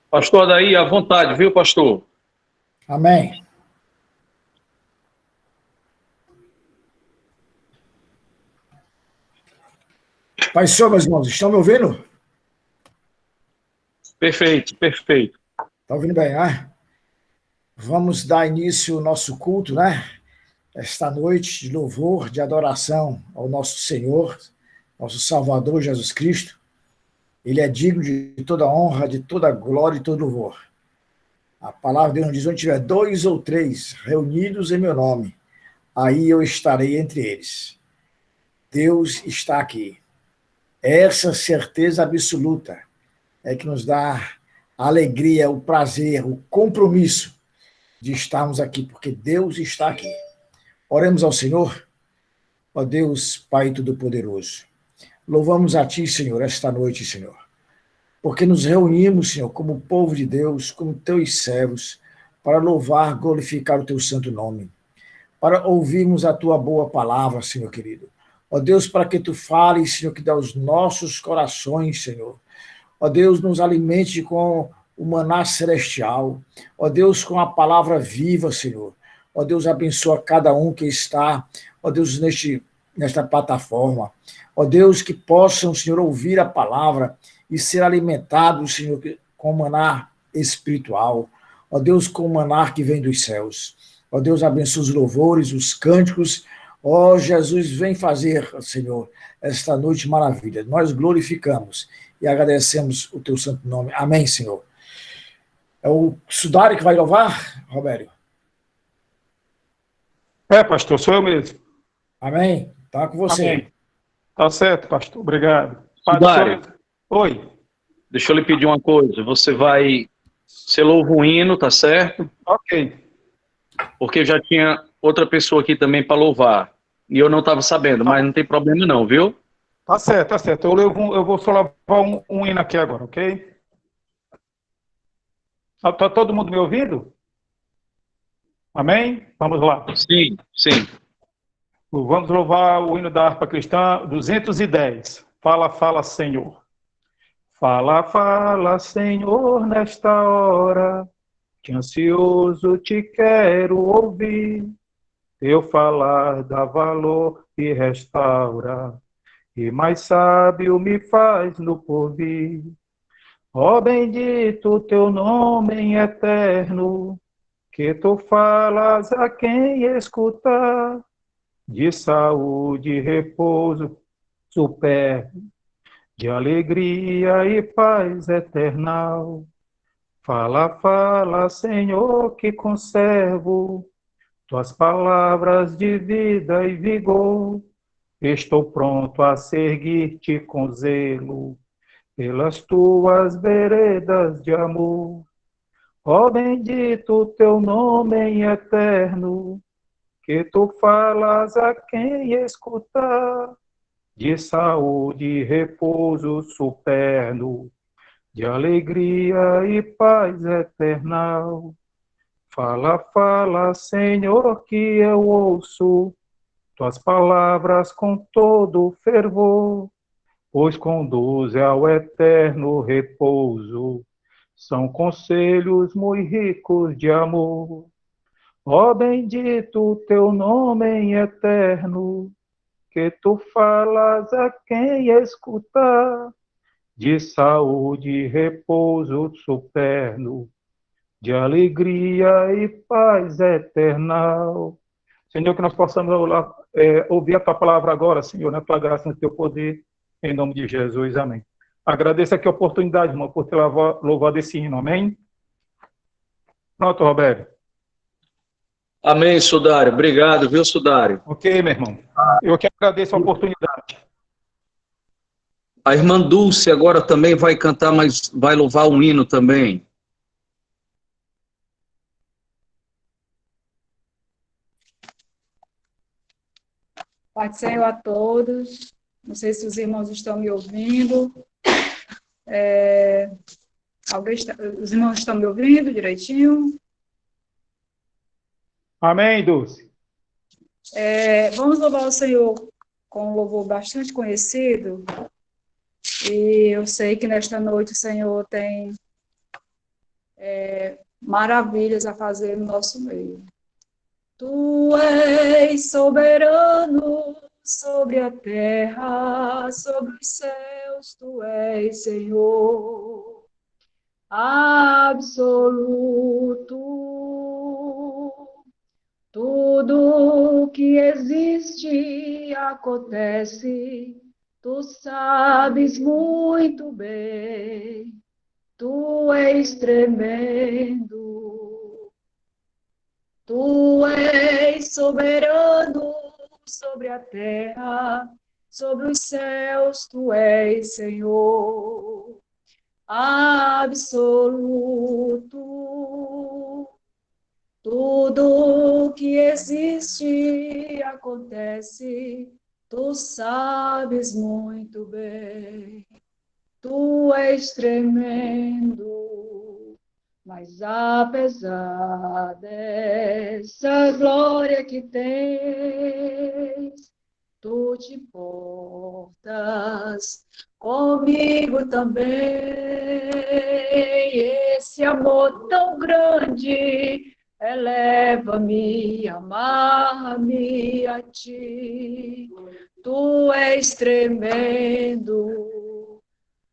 Pastor Daí, à vontade, viu, pastor? Amém. Pai do Senhor, meus irmãos, estão me ouvindo? Perfeito, perfeito. Está ouvindo bem, né? Vamos dar início ao nosso culto, né? Esta noite de louvor, de adoração ao nosso Senhor, nosso Salvador Jesus Cristo. Ele é digno de toda honra, de toda glória e todo louvor. A palavra de Deus diz: onde tiver 2 ou 3 reunidos em meu nome, aí eu estarei entre eles. Deus está aqui. Essa certeza absoluta é que nos dá a alegria, o prazer, o compromisso de estarmos aqui, porque Deus está aqui. Oremos ao Senhor. Ó Deus, Pai Todo-Poderoso, louvamos a Ti, Senhor, esta noite, Senhor, porque nos reunimos, Senhor, como povo de Deus, como Teus servos, para louvar, glorificar o Teu santo nome, para ouvirmos a Tua boa palavra, Senhor querido. Ó Deus, para que Tu fales, Senhor, que dá aos nossos corações, Senhor. Ó Deus, nos alimente com o maná celestial. Ó Deus, com a palavra viva, Senhor. Ó Deus, abençoa cada um que está, ó Deus, nesta plataforma. Ó Deus, que possam, Senhor, ouvir a palavra e ser alimentados, Senhor, com o maná espiritual. Ó Deus, com o maná que vem dos céus. Ó Deus, abençoa os louvores, os cânticos. Ó Jesus, vem fazer, Senhor, esta noite maravilha. Nós glorificamos e agradecemos o teu santo nome. Amém, Senhor. É o Sudário que vai louvar, Robério? Pastor, sou eu mesmo. Amém? Tá com você. Amém. Tá certo, pastor. Obrigado. Pai do Sudário, Senhor. Oi. deixa eu lhe pedir uma coisa. Você louva um hino, tá certo? Ok. Porque já tinha outra pessoa aqui também para louvar. E eu não estava sabendo, mas não tem problema não, viu? Tá certo, tá certo. Eu vou só lavar um hino aqui agora, ok? Tá todo mundo me ouvindo? Amém? Vamos lá. Sim, sim. Vamos louvar o hino da harpa cristã 210. Fala, fala, Senhor. Fala, fala, Senhor, nesta hora, que ansioso te quero ouvir. Teu falar dá valor e restaura, e mais sábio me faz no porvir. Ó bendito teu nome em eterno, que tu falas a quem escutar, de saúde e repouso super, de alegria e paz eternal. Fala, fala, Senhor, que conservo tuas palavras de vida e vigor. Estou pronto a seguir-te com zelo, pelas tuas veredas de amor. Ó bendito teu nome em eterno, que tu falas a quem escutar, de saúde e repouso superno, de alegria e paz eternal. Fala, fala, Senhor, que eu ouço tuas palavras com todo fervor, pois conduz ao eterno repouso. São conselhos muito ricos de amor. Ó bendito teu nome em eterno, que tu falas a quem escutar, de saúde e repouso superno, de alegria e paz eternal. Senhor, que nós possamos ouvir a tua palavra agora, Senhor, na tua graça, no teu poder, em nome de Jesus, amém. Agradeço aqui a oportunidade, irmão, por ter louvado esse hino, amém? Pronto, Roberto. Amém, Sudário. Obrigado, viu, Sudário? Ok, meu irmão. Eu que agradeço a oportunidade. A irmã Dulce agora também vai cantar, mas vai louvar um hino também. Pai do Senhor a todos. Não sei se os irmãos estão me ouvindo. Os irmãos estão me ouvindo direitinho? Amém, Dulce. Vamos louvar o Senhor com um louvor bastante conhecido. E eu sei que nesta noite o Senhor tem maravilhas a fazer no nosso meio. Tu és soberano sobre a terra, sobre os céus, tu és Senhor absoluto. Tudo que existe acontece, tu sabes muito bem, tu és tremendo. Tu és soberano sobre a terra, sobre os céus, tu és Senhor absoluto. Tudo que existe acontece, tu sabes muito bem, tu és tremendo. Mas apesar dessa glória que tens, tu te importas comigo também. Esse amor tão grande eleva-me, amarra-me a ti. Tu és tremendo,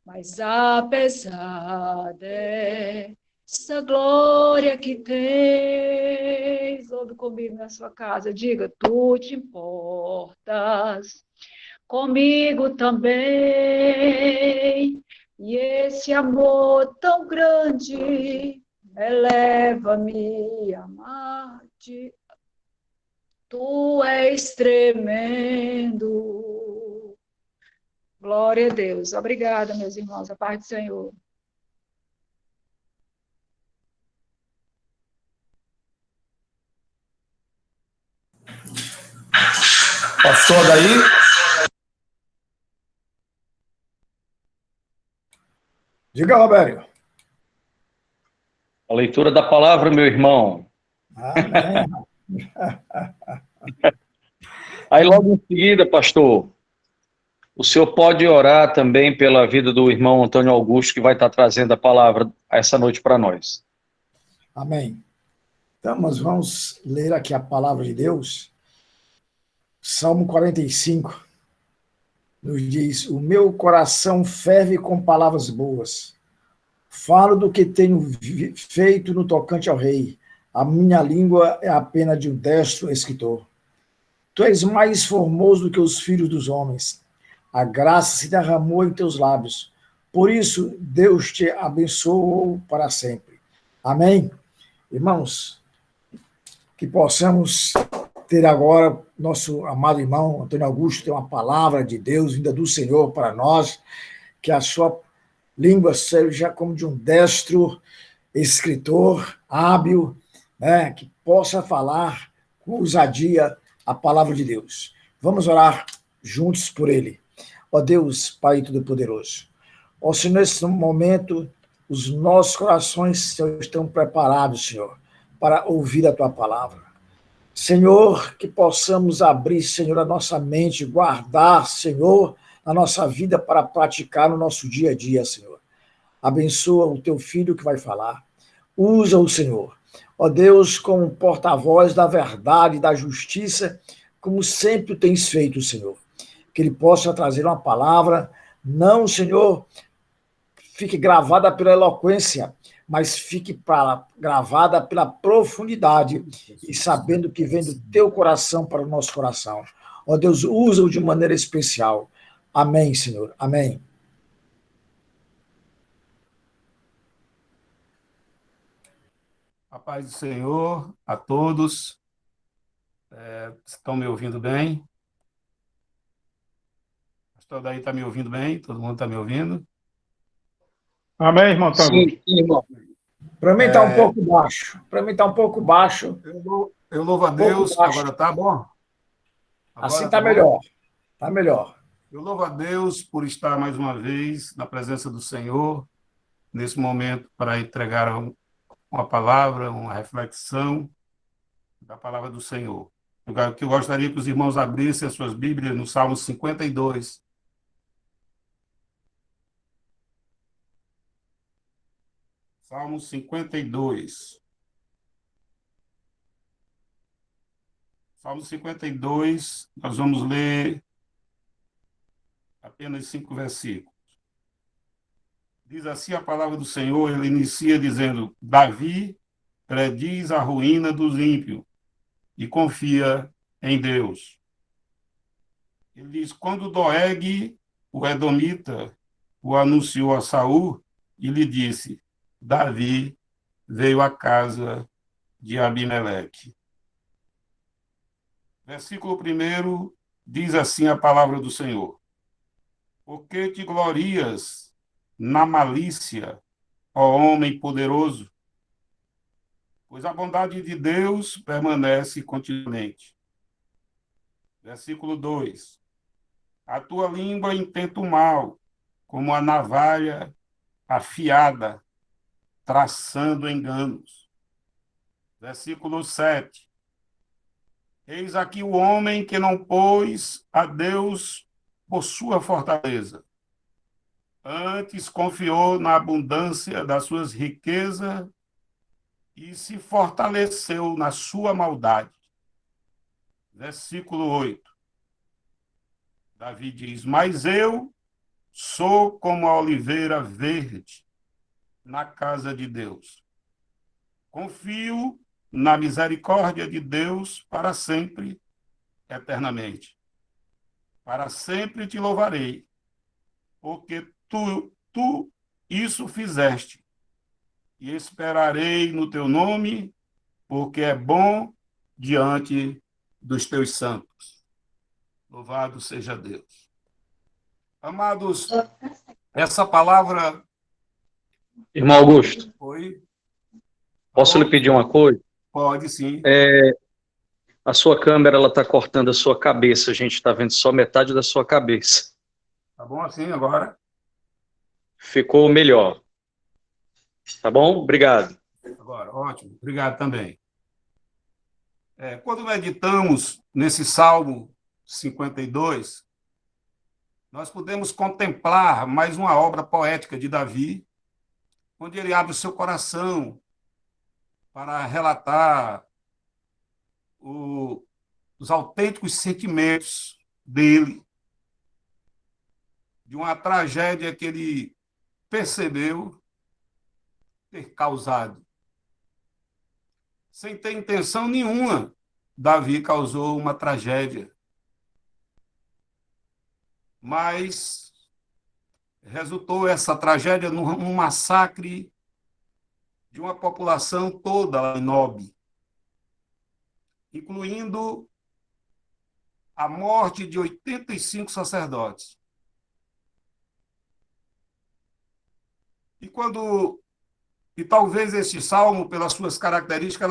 mas apesar dessa glória que tens, ouve comigo na sua casa, diga, tu te importas comigo também, e esse amor tão grande eleva-me a amar-te, tu és tremendo. Glória a Deus. Obrigada, meus irmãos, a paz do Senhor. Pastor daí? Diga, Roberto. A leitura da palavra, meu irmão. Amém. Aí logo em seguida, pastor, o senhor pode orar também pela vida do irmão Antônio Augusto, que vai estar trazendo a palavra essa noite para nós. Amém. Então, nós vamos ler aqui a palavra de Deus. Salmo 45 nos diz: o meu coração ferve com palavras boas. Falo do que tenho feito no tocante ao rei. A minha língua é a pena de um destro escritor. Tu és mais formoso do que os filhos dos homens. A graça se derramou em teus lábios. Por isso, Deus te abençoou para sempre. Amém? Irmãos, que possamos ter agora nosso amado irmão Antônio Augusto, ter uma palavra de Deus vinda do Senhor para nós, que a sua língua seja como de um destro escritor, hábil, né, que possa falar com ousadia a palavra de Deus. Vamos orar juntos por ele. Ó Deus, Pai Todo-Poderoso, ó Senhor, nesse momento, os nossos corações, Senhor, estão preparados, Senhor, para ouvir a Tua palavra. Senhor, que possamos abrir, Senhor, a nossa mente, guardar, Senhor, a nossa vida para praticar no nosso dia a dia, Senhor. Abençoa o Teu Filho que vai falar. Usa-o, Senhor. Ó Deus, como porta-voz da verdade, da justiça, como sempre o tens feito, Senhor. Que ele possa trazer uma palavra, não, Senhor, fique gravada pela eloquência, mas fique gravada pela profundidade e sabendo que vem do teu coração para o nosso coração. Ó Deus, usa-o de maneira especial. Amém, Senhor. Amém. A paz do Senhor a todos. Estão me ouvindo bem? O pastor daí está me ouvindo bem? Todo mundo está me ouvindo? Amém, irmão Antônio? Sim, irmão. Para mim está um pouco baixo. Para mim está um pouco baixo. Eu louvo a Deus. Agora está bom? Agora assim está melhor. Está melhor. Eu louvo a Deus por estar mais uma vez na presença do Senhor, nesse momento, para entregar uma palavra, uma reflexão da palavra do Senhor. Eu gostaria que os irmãos abrissem as suas Bíblias no Salmo 52. Salmo 52. Salmo 52, nós vamos ler apenas 5 versículos. Diz assim a palavra do Senhor, ele inicia dizendo: Davi prediz a ruína dos ímpios e confia em Deus. Ele diz: quando Doeg, o edomita, o anunciou a Saul e lhe disse: Davi veio à casa de Abimeleque. Versículo 1 diz assim a palavra do Senhor: por que te glorias na malícia, ó homem poderoso? Pois a bondade de Deus permanece continuamente. Versículo 2: a tua língua intenta o mal, como a navalha afiada, traçando enganos. Versículo 7: eis aqui o homem que não pôs a Deus por sua fortaleza, antes confiou na abundância das suas riquezas e se fortaleceu na sua maldade. Versículo 8: Davi diz: mas eu sou como a oliveira verde na casa de Deus. Confio na misericórdia de Deus para sempre, eternamente. Para sempre te louvarei, porque tu isso fizeste, e esperarei no teu nome, porque é bom diante dos teus santos. Louvado seja Deus. Amados, essa palavra... Irmão Augusto, Oi? posso lhe pedir uma coisa? Pode, sim. A sua câmera está cortando a sua cabeça, a gente está vendo só metade da sua cabeça. Tá bom assim agora? Ficou melhor. Tá bom? Obrigado. Agora, ótimo. Obrigado também. Quando meditamos nesse Salmo 52, nós podemos contemplar mais uma obra poética de Davi, onde ele abre o seu coração para relatar os autênticos sentimentos dele, de uma tragédia que ele percebeu ter causado. Sem ter intenção nenhuma, Davi causou uma tragédia. Mas resultou essa tragédia num massacre de uma população toda em Nob, incluindo a morte de 85 sacerdotes. E talvez este salmo, pelas suas características,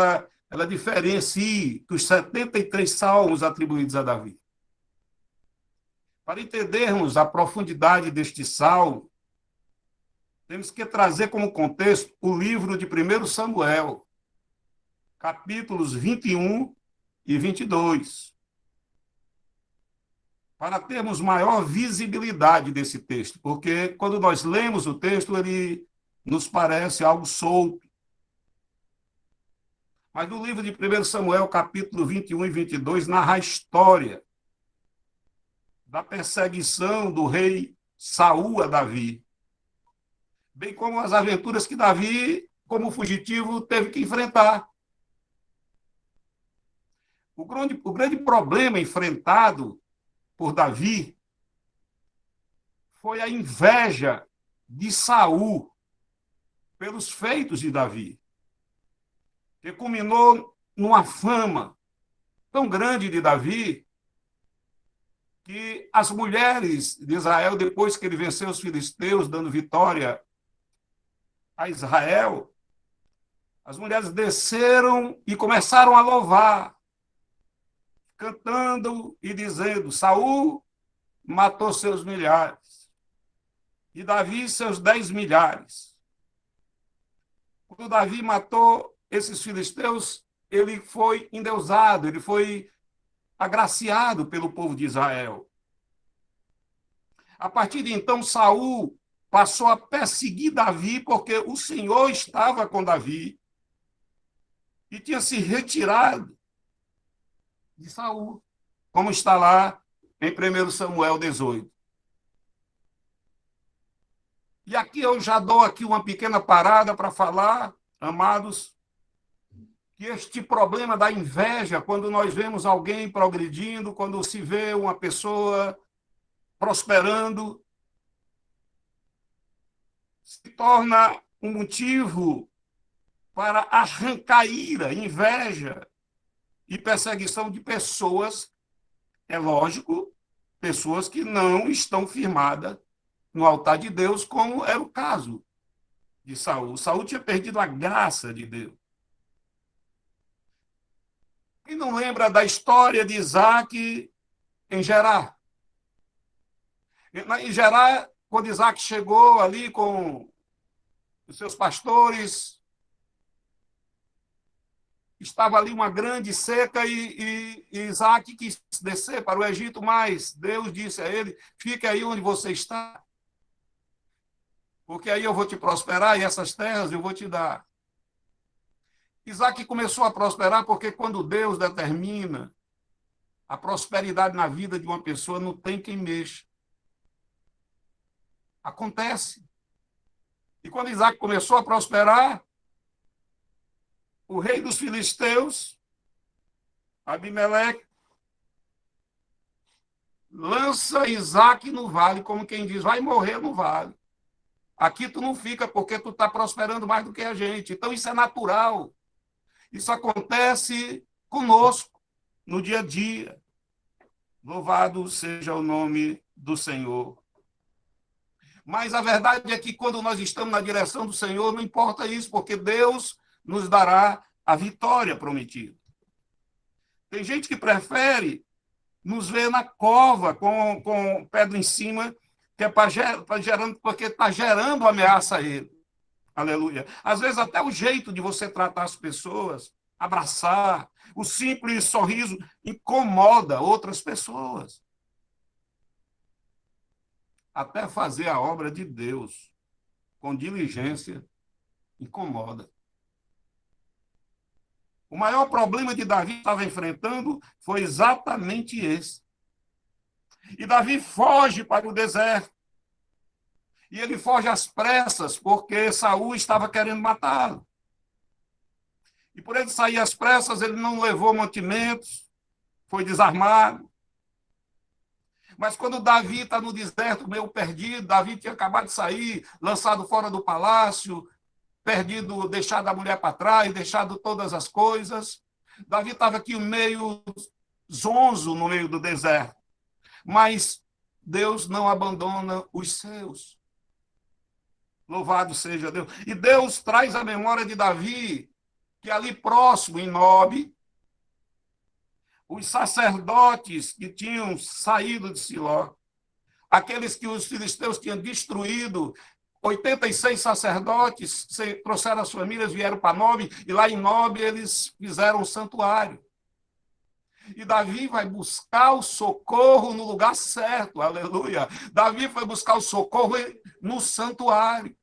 ela diferencie dos 73 salmos atribuídos a Davi. Para entendermos a profundidade deste salmo, temos que trazer como contexto o livro de 1 Samuel, capítulos 21 e 22, para termos maior visibilidade desse texto, porque quando nós lemos o texto, ele nos parece algo solto. Mas no livro de 1 Samuel, capítulo 21 e 22, narra a história da perseguição do rei Saul a Davi, bem como as aventuras que Davi, como fugitivo, teve que enfrentar. O grande problema enfrentado por Davi foi a inveja de Saul pelos feitos de Davi, que culminou numa fama tão grande de Davi que as mulheres de Israel, depois que ele venceu os filisteus, dando vitória a Israel, as mulheres desceram e começaram a louvar, cantando e dizendo: Saul matou seus milhares e Davi seus 10 milhares. Quando Davi matou esses filisteus, ele foi endeusado, ele foi agraciado pelo povo de Israel. A partir de então, Saul passou a perseguir Davi, porque o Senhor estava com Davi e tinha se retirado de Saul, como está lá em 1 Samuel 18. E aqui eu já dou aqui uma pequena parada para falar, amados, que este problema da inveja, quando nós vemos alguém progredindo, quando se vê uma pessoa prosperando, se torna um motivo para arrancar ira, inveja e perseguição de pessoas, é lógico, pessoas que não estão firmadas no altar de Deus, como era o caso de Saul. Saul tinha perdido a graça de Deus. Quem não lembra da história de Isaac em Gerar? Em Gerar, quando Isaac chegou ali com os seus pastores, estava ali uma grande seca e Isaac quis descer para o Egito, mas Deus disse a ele, fique aí onde você está, porque aí eu vou te prosperar e essas terras eu vou te dar. Isaac começou a prosperar porque quando Deus determina a prosperidade na vida de uma pessoa, não tem quem mexa. Acontece. E quando Isaac começou a prosperar, o rei dos filisteus, Abimeleque, lança Isaac no vale, como quem diz, vai morrer no vale. Aqui tu não fica porque tu está prosperando mais do que a gente. Então isso é natural. Isso acontece conosco no dia a dia. Louvado seja o nome do Senhor. Mas a verdade é que quando nós estamos na direção do Senhor, não importa isso, porque Deus nos dará a vitória prometida. Tem gente que prefere nos ver na cova com pedra em cima, que é porque está gerando ameaça a ele. Aleluia. Às vezes até o jeito de você tratar as pessoas, abraçar, o simples sorriso incomoda outras pessoas. Até fazer a obra de Deus com diligência incomoda. O maior problema que Davi estava enfrentando foi exatamente esse. E Davi foge para o deserto. E ele foge às pressas, porque Saul estava querendo matá-lo. E por ele sair às pressas, ele não levou mantimentos, foi desarmado. Mas quando Davi está no deserto, meio perdido, Davi tinha acabado de sair, lançado fora do palácio, perdido, deixado a mulher para trás, deixado todas as coisas. Davi estava aqui meio zonzo no meio do deserto. Mas Deus não abandona os seus. Louvado seja Deus. E Deus traz a memória de Davi, que ali próximo, em Nobe, os sacerdotes que tinham saído de Siló, aqueles que os filisteus tinham destruído, 86 sacerdotes trouxeram as famílias, vieram para Nobe, e lá em Nobe eles fizeram um santuário. E Davi vai buscar o socorro no lugar certo, aleluia. Davi foi buscar o socorro no santuário.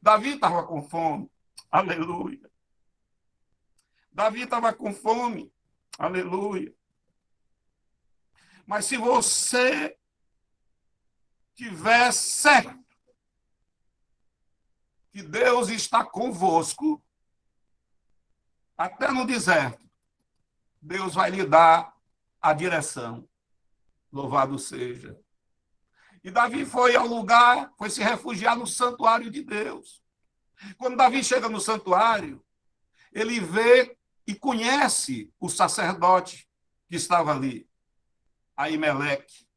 Davi estava com fome, aleluia. Davi estava com fome, aleluia. Mas se você tiver certo que Deus está convosco, até no deserto, Deus vai lhe dar a direção. Louvado seja. E Davi foi ao lugar, foi se refugiar no santuário de Deus. Quando Davi chega no santuário, ele vê e conhece o sacerdote que estava ali, Aimeleque.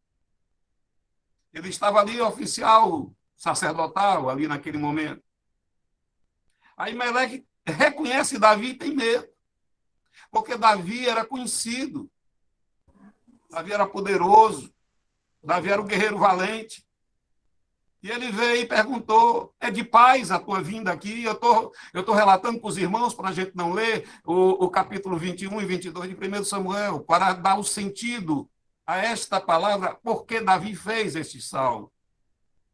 Ele estava ali, oficial sacerdotal, ali naquele momento. Aimeleque reconhece Davi e tem medo. Porque Davi era conhecido, Davi era poderoso, Davi era um guerreiro valente. E ele veio e perguntou, é de paz a tua vinda aqui? Eu tô relatando para os irmãos, para a gente não ler, o capítulo 21 e 22 de 1 Samuel, para dar o sentido a esta palavra, porque Davi fez este salmo.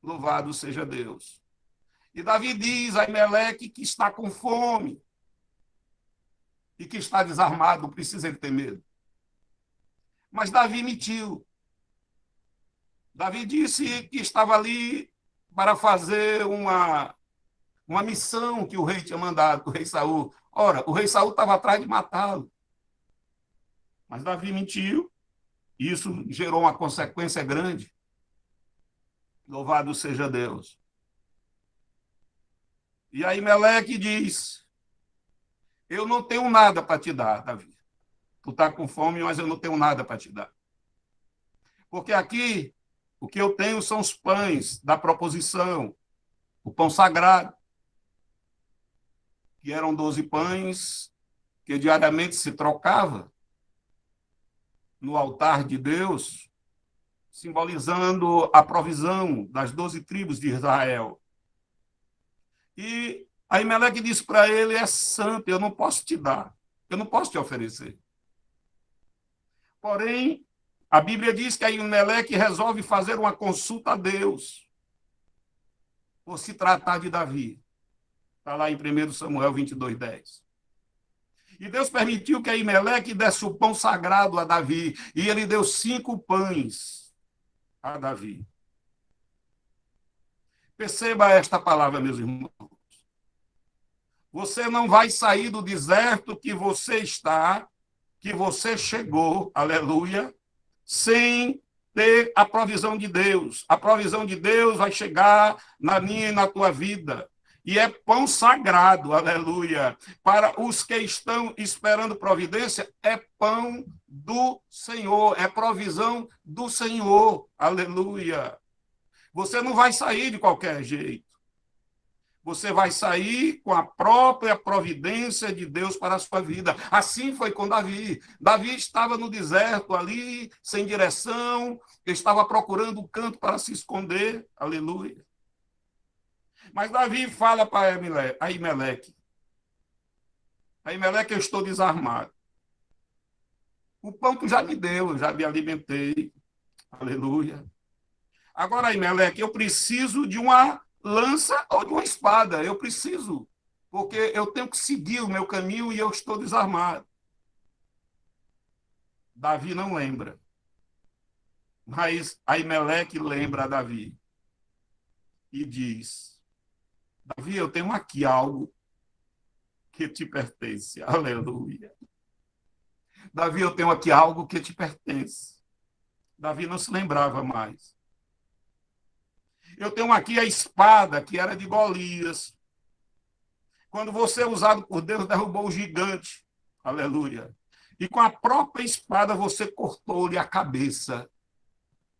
Louvado seja Deus. E Davi diz a Aimeleque que está com fome e que está desarmado, não precisa ele ter medo. Mas Davi mentiu. Davi disse que estava ali para fazer uma missão que o rei tinha mandado, o rei Saul. Ora, o rei Saul estava atrás de matá-lo. Mas Davi mentiu, e isso gerou uma consequência grande. Louvado seja Deus. E aí Meleque diz, eu não tenho nada para te dar, Davi. Tu está com fome, mas eu não tenho nada para te dar. Porque aqui, o que eu tenho são os pães da proposição, o pão sagrado, que eram 12 pães que diariamente se trocava no altar de Deus, simbolizando a provisão das 12 tribos de Israel. E Aimeleque disse para ele, é santo, eu não posso te dar, eu não posso te oferecer. Porém, a Bíblia diz que Aimeleque resolve fazer uma consulta a Deus, por se tratar de Davi. Está lá em 1 Samuel 22:10. E Deus permitiu que Aimeleque desse o pão sagrado a Davi, e ele deu 5 pães a Davi. Perceba esta palavra, meus irmãos. Você não vai sair do deserto que você está, que você chegou, aleluia, sem ter a provisão de Deus. A provisão de Deus vai chegar na minha e na tua vida. E é pão sagrado, aleluia. Para os que estão esperando providência, é pão do Senhor, é provisão do Senhor, aleluia. Você não vai sair de qualquer jeito. Você vai sair com a própria providência de Deus para a sua vida. Assim foi com Davi. Davi estava no deserto ali, sem direção, estava procurando um canto para se esconder, aleluia. Mas Davi fala para Aimeleque, Aimeleque, eu estou desarmado. O pão tu já me deu, eu já me alimentei, aleluia. Agora, Aimeleque, eu preciso de uma lança ou de uma espada, eu preciso, porque eu tenho que seguir o meu caminho e eu estou desarmado. Davi não lembra, mas Aimeleque lembra a Davi e diz, Davi, eu tenho aqui algo que te pertence, aleluia. Davi, eu tenho aqui algo que te pertence. Davi não se lembrava mais. Eu tenho aqui a espada que era de Golias. Quando você, usado por Deus, derrubou o gigante. Aleluia. E com a própria espada você cortou-lhe a cabeça.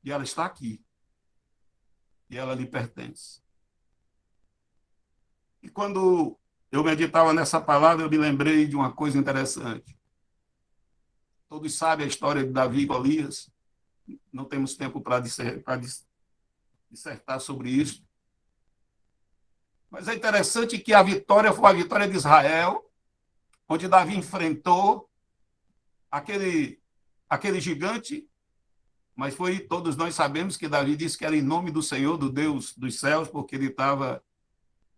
E ela está aqui. E ela lhe pertence. E quando eu meditava nessa palavra, eu me lembrei de uma coisa interessante. Todos sabem a história de Davi e Golias. Não temos tempo para dissertar sobre isso. Mas é interessante que a vitória foi a vitória de Israel, onde Davi enfrentou aquele gigante, mas todos nós sabemos que Davi disse que era em nome do Senhor, do Deus dos céus, porque ele estava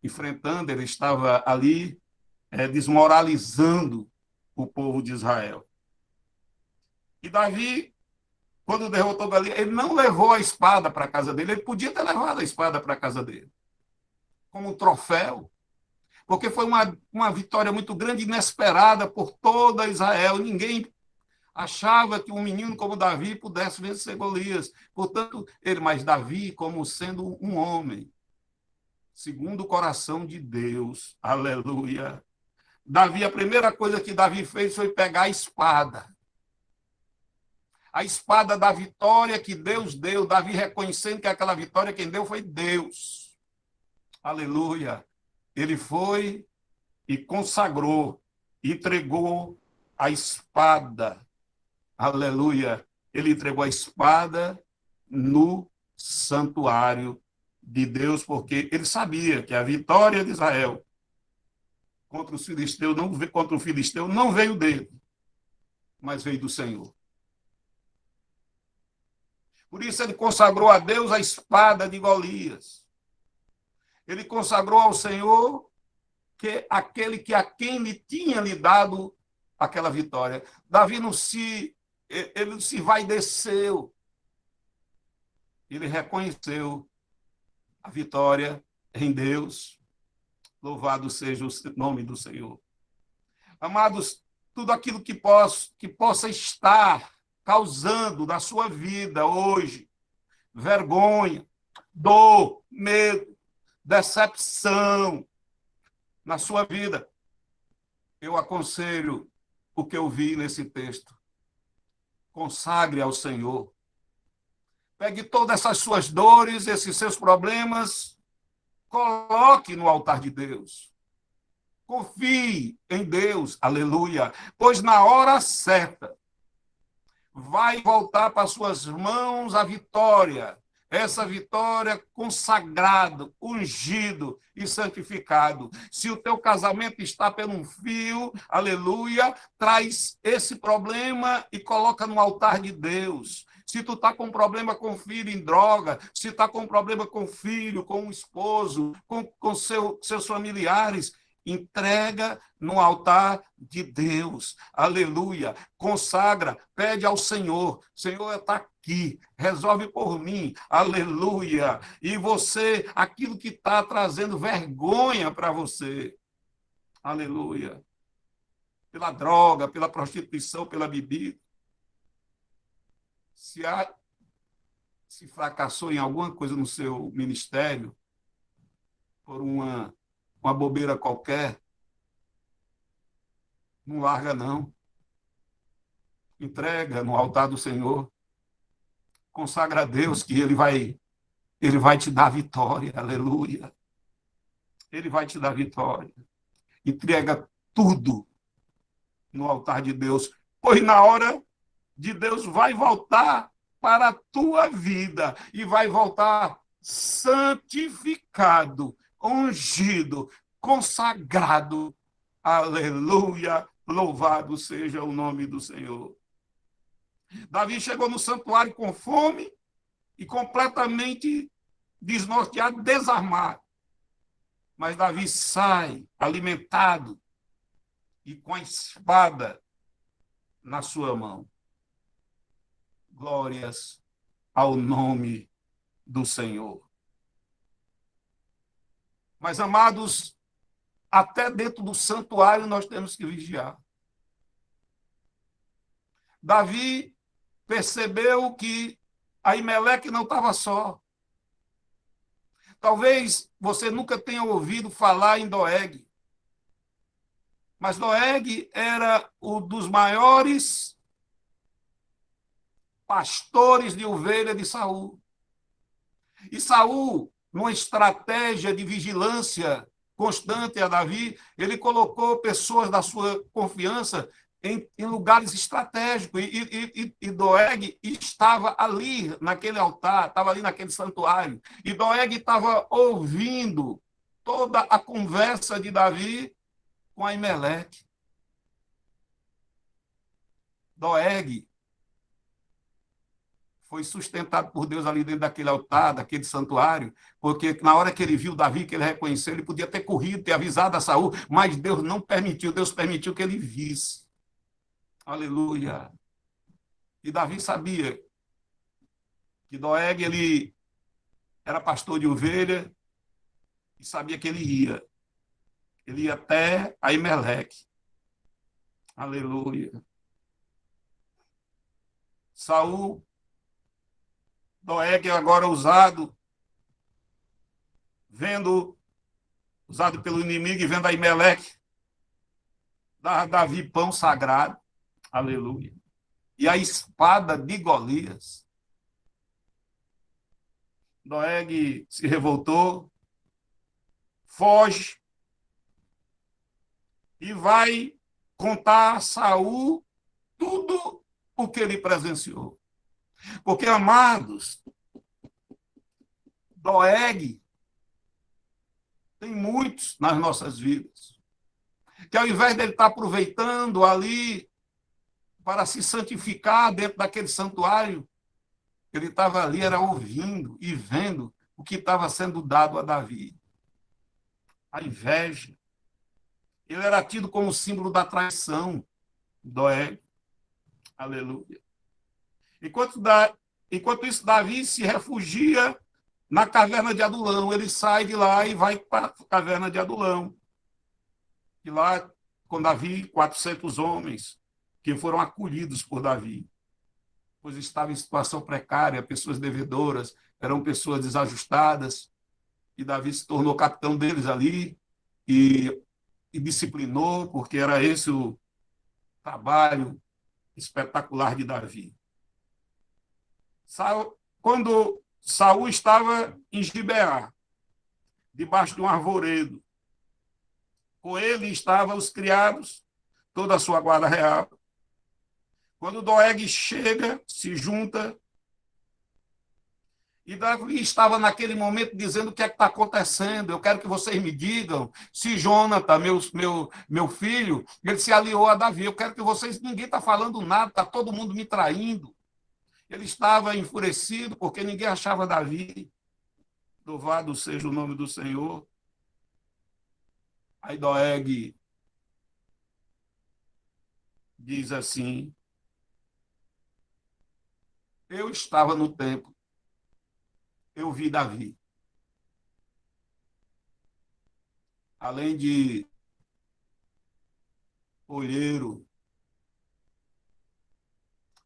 enfrentando, ele estava ali desmoralizando o povo de Israel. E Davi, quando derrotou Golias, ele não levou a espada para a casa dele, ele podia ter levado a espada para a casa dele, como um troféu, porque foi uma vitória muito grande, inesperada por toda Israel. Ninguém achava que um menino como Davi pudesse vencer Golias. Portanto, mas Davi, como sendo um homem, segundo o coração de Deus, aleluia. Davi, a primeira coisa que Davi fez foi pegar a espada. A espada da vitória que Deus deu, Davi reconhecendo que aquela vitória quem deu foi Deus. Aleluia. Ele foi e consagrou, entregou a espada. Aleluia. Ele entregou a espada no santuário de Deus, porque ele sabia que a vitória de Israel contra o filisteu não veio dele, mas veio do Senhor. Por isso ele consagrou a Deus a espada de Golias. Ele consagrou ao Senhor aquele a quem lhe tinha lhe dado aquela vitória. Davi não se vaideceu. Ele reconheceu a vitória em Deus. Louvado seja o nome do Senhor. Amados, tudo aquilo que possa estar causando na sua vida hoje vergonha, dor, medo, decepção na sua vida, eu aconselho o que eu vi nesse texto. Consagre ao Senhor. Pegue todas essas suas dores, esses seus problemas, coloque no altar de Deus. Confie em Deus, aleluia, pois na hora certa vai voltar para suas mãos a vitória, essa vitória consagrado, ungido e santificado. Se o teu casamento está por um fio, aleluia, traz esse problema e coloca no altar de Deus. Se tu está com problema com filho em droga, se está com problema com filho, com um esposo, com seus familiares, entrega no altar de Deus, aleluia, consagra, pede ao Senhor, Senhor, está aqui, resolve por mim, aleluia, e você, aquilo que está trazendo vergonha para você, aleluia, pela droga, pela prostituição, pela bebida, se fracassou em alguma coisa no seu ministério, por uma bobeira qualquer, não larga, não. Entrega no altar do Senhor. Consagra a Deus que Ele vai te dar vitória. Aleluia. Ele vai te dar vitória. Entrega tudo no altar de Deus. Pois na hora de Deus vai voltar para a tua vida e vai voltar santificado, ungido, consagrado. Aleluia, louvado seja o nome do Senhor. Davi chegou no santuário com fome e completamente desnorteado, desarmado. Mas Davi sai alimentado e com a espada na sua mão. Glórias ao nome do Senhor. Mas, amados, até dentro do santuário nós temos que vigiar. Davi percebeu que Aimeleque não estava só. Talvez você nunca tenha ouvido falar em Doeg. Mas Doeg era um dos maiores pastores de ovelha de Saul. E Saul, numa estratégia de vigilância constante a Davi, ele colocou pessoas da sua confiança em lugares estratégicos. E Doeg estava ali naquele altar, estava ali naquele santuário. E Doeg estava ouvindo toda a conversa de Davi com Aimeleque. Doeg foi sustentado por Deus ali dentro daquele altar, daquele santuário, porque na hora que ele viu Davi, que ele reconheceu, ele podia ter corrido, ter avisado a Saul, mas Deus não permitiu, Deus permitiu que ele visse. Aleluia. E Davi sabia que Doeg, ele era pastor de ovelha e sabia que ele ia até Aimeleque. Aleluia. Saul, Doeg agora usado pelo inimigo e vendo Aimeleque, dá a Davi pão sagrado, aleluia, e a espada de Golias. Doeg se revoltou, foge e vai contar a Saul tudo o que ele presenciou. Porque, amados, Doeg tem muitos nas nossas vidas, que ao invés dele estar aproveitando ali para se santificar dentro daquele santuário, Ele estava ali, era ouvindo e vendo o que estava sendo dado a Davi. A inveja. Ele era tido como símbolo da traição. Doeg. Aleluia. Enquanto isso, Davi se refugia na caverna de Adulão. Ele sai de lá e vai para a caverna de Adulão. E lá, com Davi, 400 homens que foram acolhidos por Davi, pois estava em situação precária, pessoas devedoras, eram pessoas desajustadas, e Davi se tornou capitão deles ali e disciplinou, porque era esse o trabalho espetacular de Davi. Quando Saul estava em Gibeá, debaixo de um arvoredo, com ele estavam os criados, toda a sua guarda real. Quando Doeg chega, se junta, e Davi estava naquele momento dizendo: o que é que está acontecendo? Eu quero que vocês me digam se Jonathan, meu filho, ele se aliou a Davi. Eu quero que vocês, ninguém está falando nada, está todo mundo me traindo. Ele estava enfurecido porque ninguém achava Davi. Louvado seja o nome do Senhor. Aí Doeg diz assim: eu estava no templo, eu vi Davi. Além de olheiro,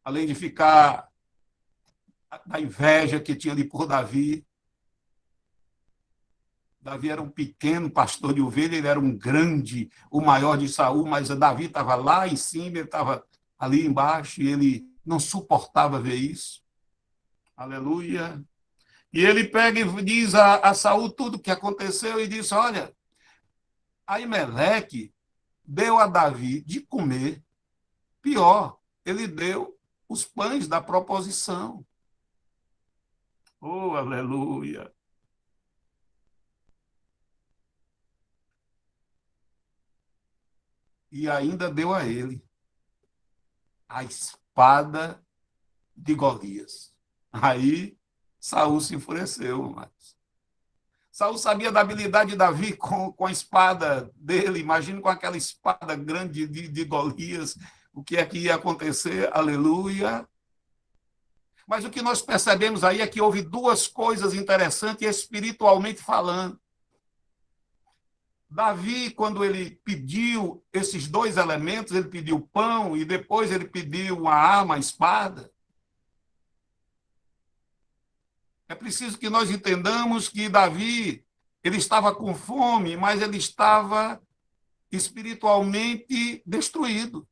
além de ficar da inveja que tinha ali por Davi. Davi era um pequeno pastor de ovelha, ele era um grande, o maior de Saul, mas Davi estava lá em cima, ele estava ali embaixo, e ele não suportava ver isso. Aleluia. E ele pega e diz a Saul tudo o que aconteceu e diz: olha, Aimeleque deu a Davi de comer, pior, ele deu os pães da proposição. Oh, aleluia. E ainda deu a ele a espada de Golias. Aí Saul se enfureceu, mas Saul sabia da habilidade de Davi com a espada dele. Imagina com aquela espada grande de Golias, o que é que ia acontecer, aleluia. Mas o que nós percebemos aí é que houve duas coisas interessantes espiritualmente falando. Davi, quando ele pediu esses dois elementos, ele pediu pão e depois ele pediu uma arma, a espada. É preciso que nós entendamos que Davi, ele estava com fome, mas ele estava espiritualmente destruído.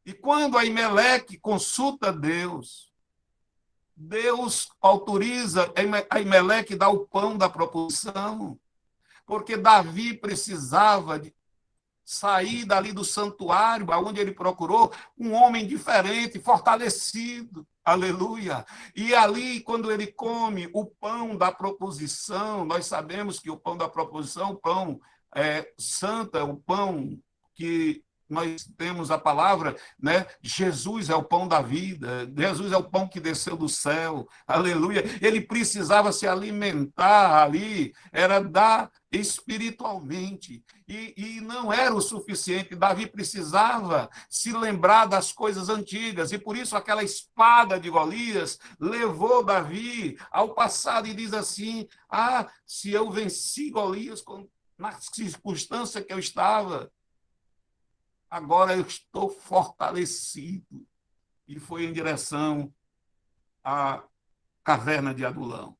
E quando Aimeleque consulta Deus, Deus autoriza Aimeleque dar o pão da proposição, porque Davi precisava sair dali do santuário, onde ele procurou um homem diferente, fortalecido, aleluia. E ali, quando ele come o pão da proposição, nós sabemos que o pão da proposição, o pão santo, é o pão que nós temos a palavra, né? Jesus é o pão da vida, Jesus é o pão que desceu do céu, aleluia. Ele precisava se alimentar ali, era dar espiritualmente, e não era o suficiente. Davi precisava se lembrar das coisas antigas, e por isso aquela espada de Golias levou Davi ao passado, e diz assim: se eu venci Golias na circunstância que eu estava, agora eu estou fortalecido. E foi em direção à caverna de Adulão.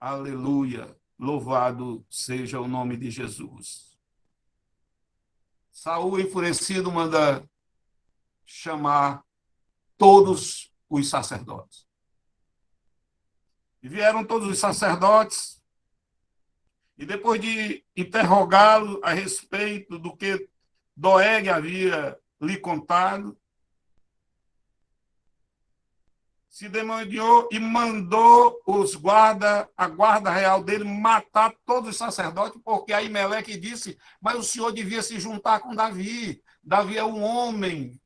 Aleluia. Louvado seja o nome de Jesus. Saul, enfurecido, manda chamar todos os sacerdotes. E vieram todos os sacerdotes, e depois de interrogá-lo a respeito do que Doeg havia lhe contado, se demandou e mandou a guarda real dele matar todos os sacerdotes, porque Aimeleque disse: mas o senhor devia se juntar com Davi. Davi é um homem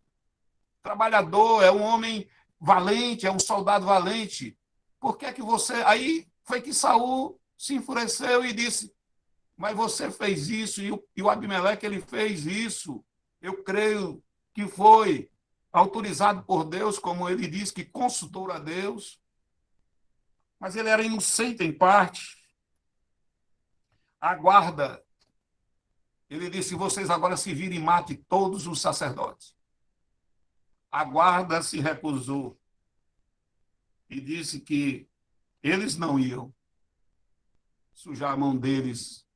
trabalhador, é um homem valente, é um soldado valente. Por que que você... Aí foi que Saul se enfureceu e disse, mas você fez isso, e o Abimeleque, ele fez isso. Eu creio que foi autorizado por Deus, como ele diz, que consultou a Deus, mas ele era inocente em parte. A guarda, ele disse, vocês agora se virem e matem todos os sacerdotes. A guarda se recusou e disse que eles não iam sujar a mão deles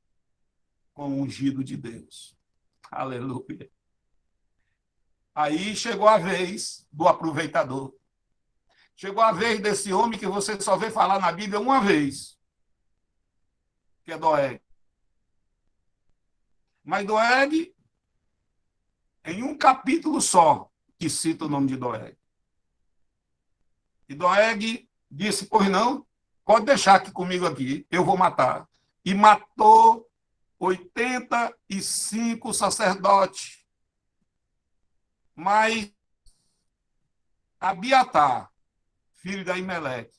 com o ungido de Deus. Aleluia. Aí chegou a vez do aproveitador. Chegou a vez desse homem que você só vê falar na Bíblia uma vez, que é Doeg. Mas Doeg, em um capítulo só, que cita o nome de Doeg. E Doeg disse, pois não, pode deixar aqui comigo aqui, eu vou matar. E matou 85 sacerdotes. Mas Abiatar, filho de Aimeleque,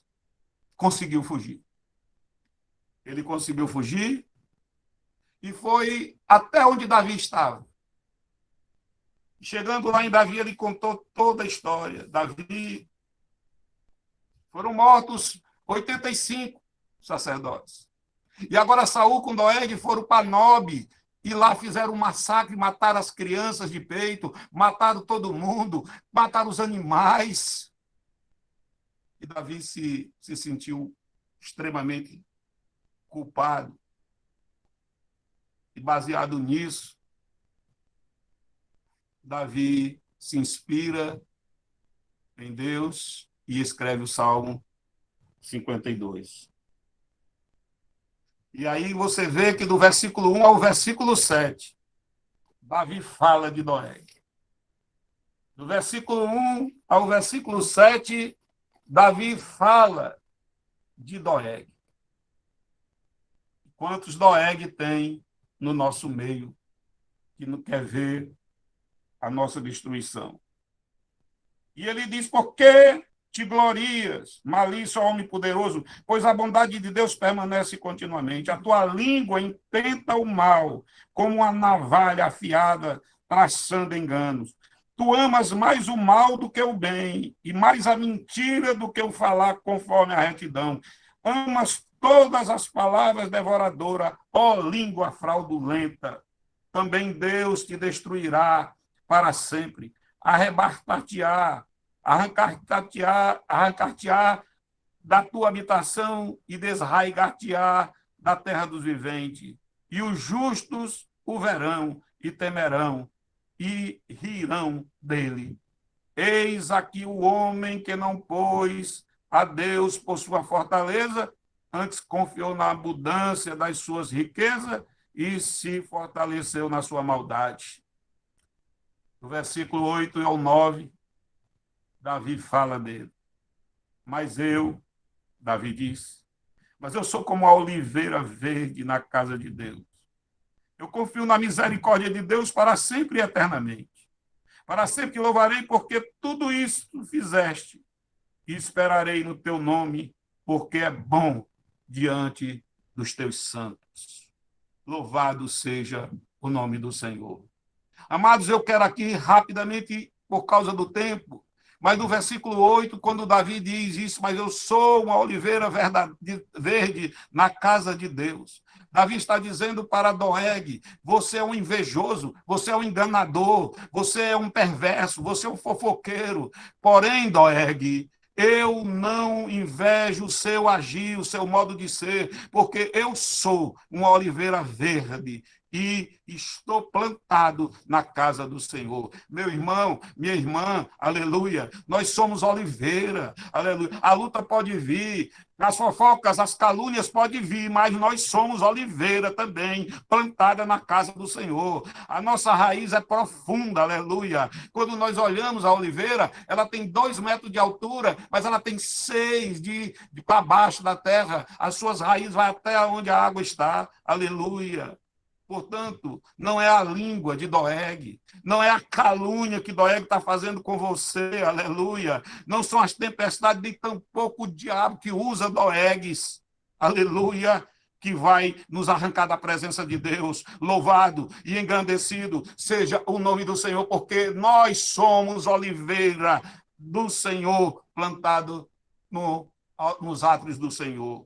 conseguiu fugir. Ele conseguiu fugir e foi até onde Davi estava. Chegando lá em Davi, ele contou toda a história. Davi, foram mortos 85 sacerdotes. E agora Saul com Doeg foram para Nob, e lá fizeram um massacre, mataram as crianças de peito, mataram todo mundo, mataram os animais. E Davi se sentiu extremamente culpado. E baseado nisso, Davi se inspira em Deus e escreve o Salmo 52. E aí você vê que do versículo 1 ao versículo 7, Davi fala de Doeg. Do versículo 1 ao versículo 7, Davi fala de Doeg. Quantos Doeg tem no nosso meio que não quer ver a nossa destruição? E ele diz, por que te glorias, malícia, homem poderoso? Pois a bondade de Deus permanece continuamente. A tua língua intenta o mal, como uma navalha afiada, traçando enganos. Tu amas mais o mal do que o bem, e mais a mentira do que o falar conforme a retidão. Amas todas as palavras devoradoras, ó língua fraudulenta. Também Deus te destruirá para sempre. Arrebatar-te-á, arrancar-te-á da tua habitação e desraigar-te-á da terra dos viventes. E os justos o verão e temerão e rirão dele. Eis aqui o homem que não pôs a Deus por sua fortaleza, antes confiou na abundância das suas riquezas e se fortaleceu na sua maldade. Do versículo 8 ao 9, Davi fala dele. Mas eu, Davi diz, mas eu sou como a oliveira verde na casa de Deus. Eu confio na misericórdia de Deus para sempre e eternamente. Para sempre te louvarei, porque tudo isso tu fizeste. E esperarei no teu nome, porque é bom diante dos teus santos. Louvado seja o nome do Senhor. Amados, eu quero aqui rapidamente, por causa do tempo, mas no versículo 8, quando Davi diz isso, mas eu sou uma oliveira verde na casa de Deus. Davi está dizendo para Doeg, você é um invejoso, você é um enganador, você é um perverso, você é um fofoqueiro. Porém, Doeg, eu não invejo o seu agir, o seu modo de ser, porque eu sou uma oliveira verde e estou plantado na casa do Senhor. Meu irmão, minha irmã, aleluia, nós somos oliveira, aleluia. A luta pode vir, as fofocas, as calúnias podem vir, mas nós somos oliveira também, plantada na casa do Senhor. A nossa raiz é profunda, aleluia. Quando nós olhamos a oliveira, ela tem 2 metros de altura, mas ela tem 6 para baixo da terra. As suas raízes vão até onde a água está, aleluia. Portanto, não é a língua de Doeg, não é a calúnia que Doeg está fazendo com você, aleluia. Não são as tempestades, nem tampouco o diabo que usa Doegues, aleluia, que vai nos arrancar da presença de Deus. Louvado e engrandecido seja o nome do Senhor, porque nós somos oliveira do Senhor, plantado nos átrios do Senhor.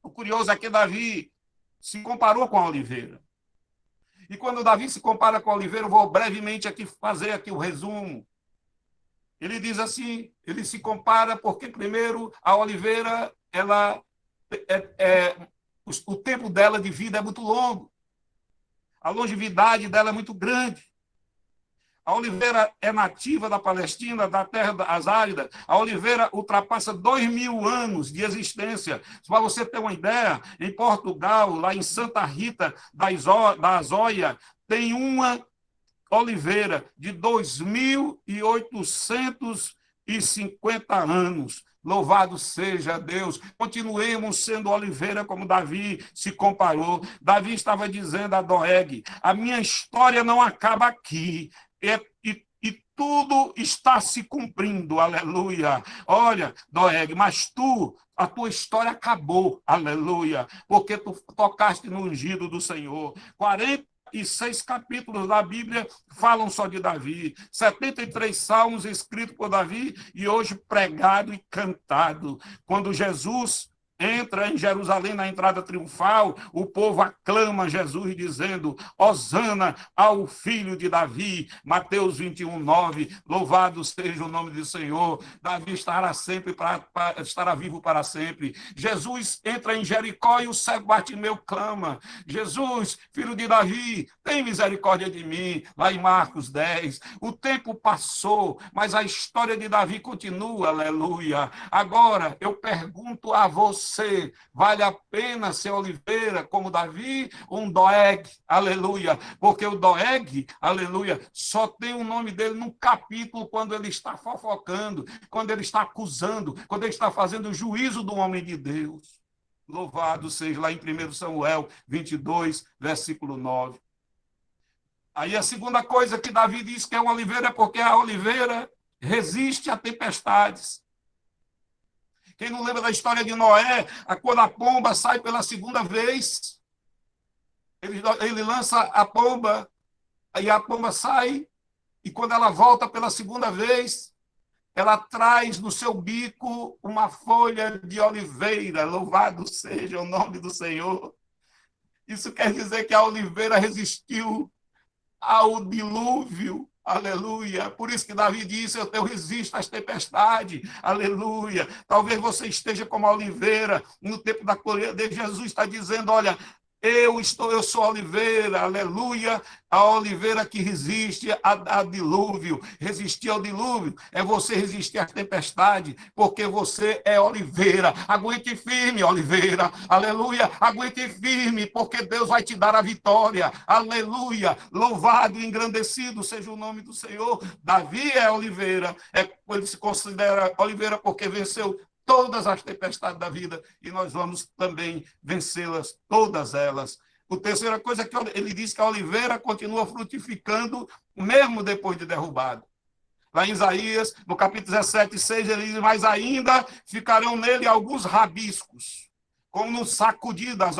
O curioso é que Davi se comparou com a oliveira. E quando Davi se compara com a oliveira, eu vou brevemente aqui fazer aqui o resumo. Ele diz assim, ele se compara porque, primeiro, a oliveira, ela o tempo dela de vida é muito longo. A longevidade dela é muito grande. A oliveira é nativa da Palestina, da terra das áridas. A oliveira ultrapassa 2.000 anos de existência. Para você ter uma ideia, em Portugal, lá em Santa Rita da Azóia, tem uma oliveira de 2.850 anos. Louvado seja Deus. Continuemos sendo oliveira como Davi se comparou. Davi estava dizendo a Doeg, a minha história não acaba aqui. E tudo está se cumprindo, aleluia. Olha, Doeg, mas a tua história acabou, aleluia, porque tu tocaste no ungido do Senhor. 46 capítulos da Bíblia falam só de Davi, 73 salmos escritos por Davi e hoje pregado e cantado. Quando Jesus entra em Jerusalém na entrada triunfal, o povo aclama Jesus dizendo, Hosana ao filho de Davi, Mateus 21:9, louvado seja o nome do Senhor, Davi estará sempre estará vivo para sempre. Jesus entra em Jericó e o cego Bartimeu clama, Jesus, filho de Davi, tem misericórdia de mim, lá em Marcos 10. O tempo passou, mas a história de Davi continua, aleluia. Agora, eu pergunto a você, vale a pena ser oliveira como Davi ou um Doeg, aleluia, porque o Doeg, aleluia, só tem o nome dele num capítulo quando ele está fofocando, quando ele está acusando, quando ele está fazendo o juízo do homem de Deus. Louvado seja, lá em 1 Samuel 22, versículo 9. Aí a segunda coisa que Davi diz que é uma oliveira é porque a oliveira resiste a tempestades. Quem não lembra da história de Noé, quando a pomba sai pela segunda vez, ele lança a pomba, aí a pomba sai, e quando ela volta pela segunda vez, ela traz no seu bico uma folha de oliveira. Louvado seja o nome do Senhor. Isso quer dizer que a oliveira resistiu ao dilúvio. Aleluia. Por isso que Davi disse, eu resisto às tempestades. Aleluia. Talvez você esteja como a oliveira no tempo da colheita. Jesus está dizendo, olha, eu sou a oliveira, aleluia, a oliveira que resiste a dilúvio. Resistir ao dilúvio é você resistir à tempestade, porque você é oliveira. Aguente firme, oliveira, aleluia, aguente firme, porque Deus vai te dar a vitória, aleluia. Louvado e engrandecido seja o nome do Senhor. Davi é oliveira, ele se considera oliveira porque venceu todas as tempestades da vida, e nós vamos também vencê-las, todas elas. A terceira coisa é que ele diz que a oliveira continua frutificando, mesmo depois de derrubado. Lá em Isaías, no capítulo 17:6, ele diz, mas ainda ficarão nele alguns rabiscos, como no sacudir da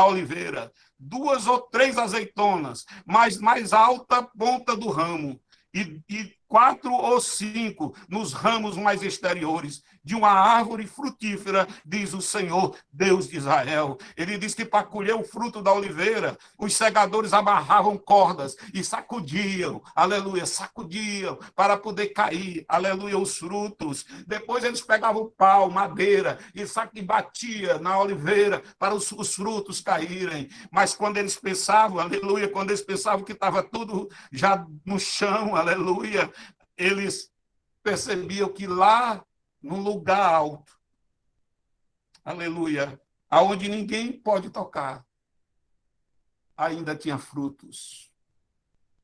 oliveira, 2 ou 3 azeitonas, mas mais alta ponta do ramo, e 4 ou 5 nos ramos mais exteriores de uma árvore frutífera, diz o Senhor, Deus de Israel. Ele diz que para colher o fruto da oliveira, os segadores amarravam cordas e sacudiam, aleluia, sacudiam para poder cair, aleluia, os frutos. Depois eles pegavam pau, madeira e batia na oliveira para os frutos caírem. Mas quando eles pensavam, aleluia, quando eles pensavam que estava tudo já no chão, aleluia, eles percebiam que lá, num lugar alto, aleluia, aonde ninguém pode tocar, ainda tinha frutos.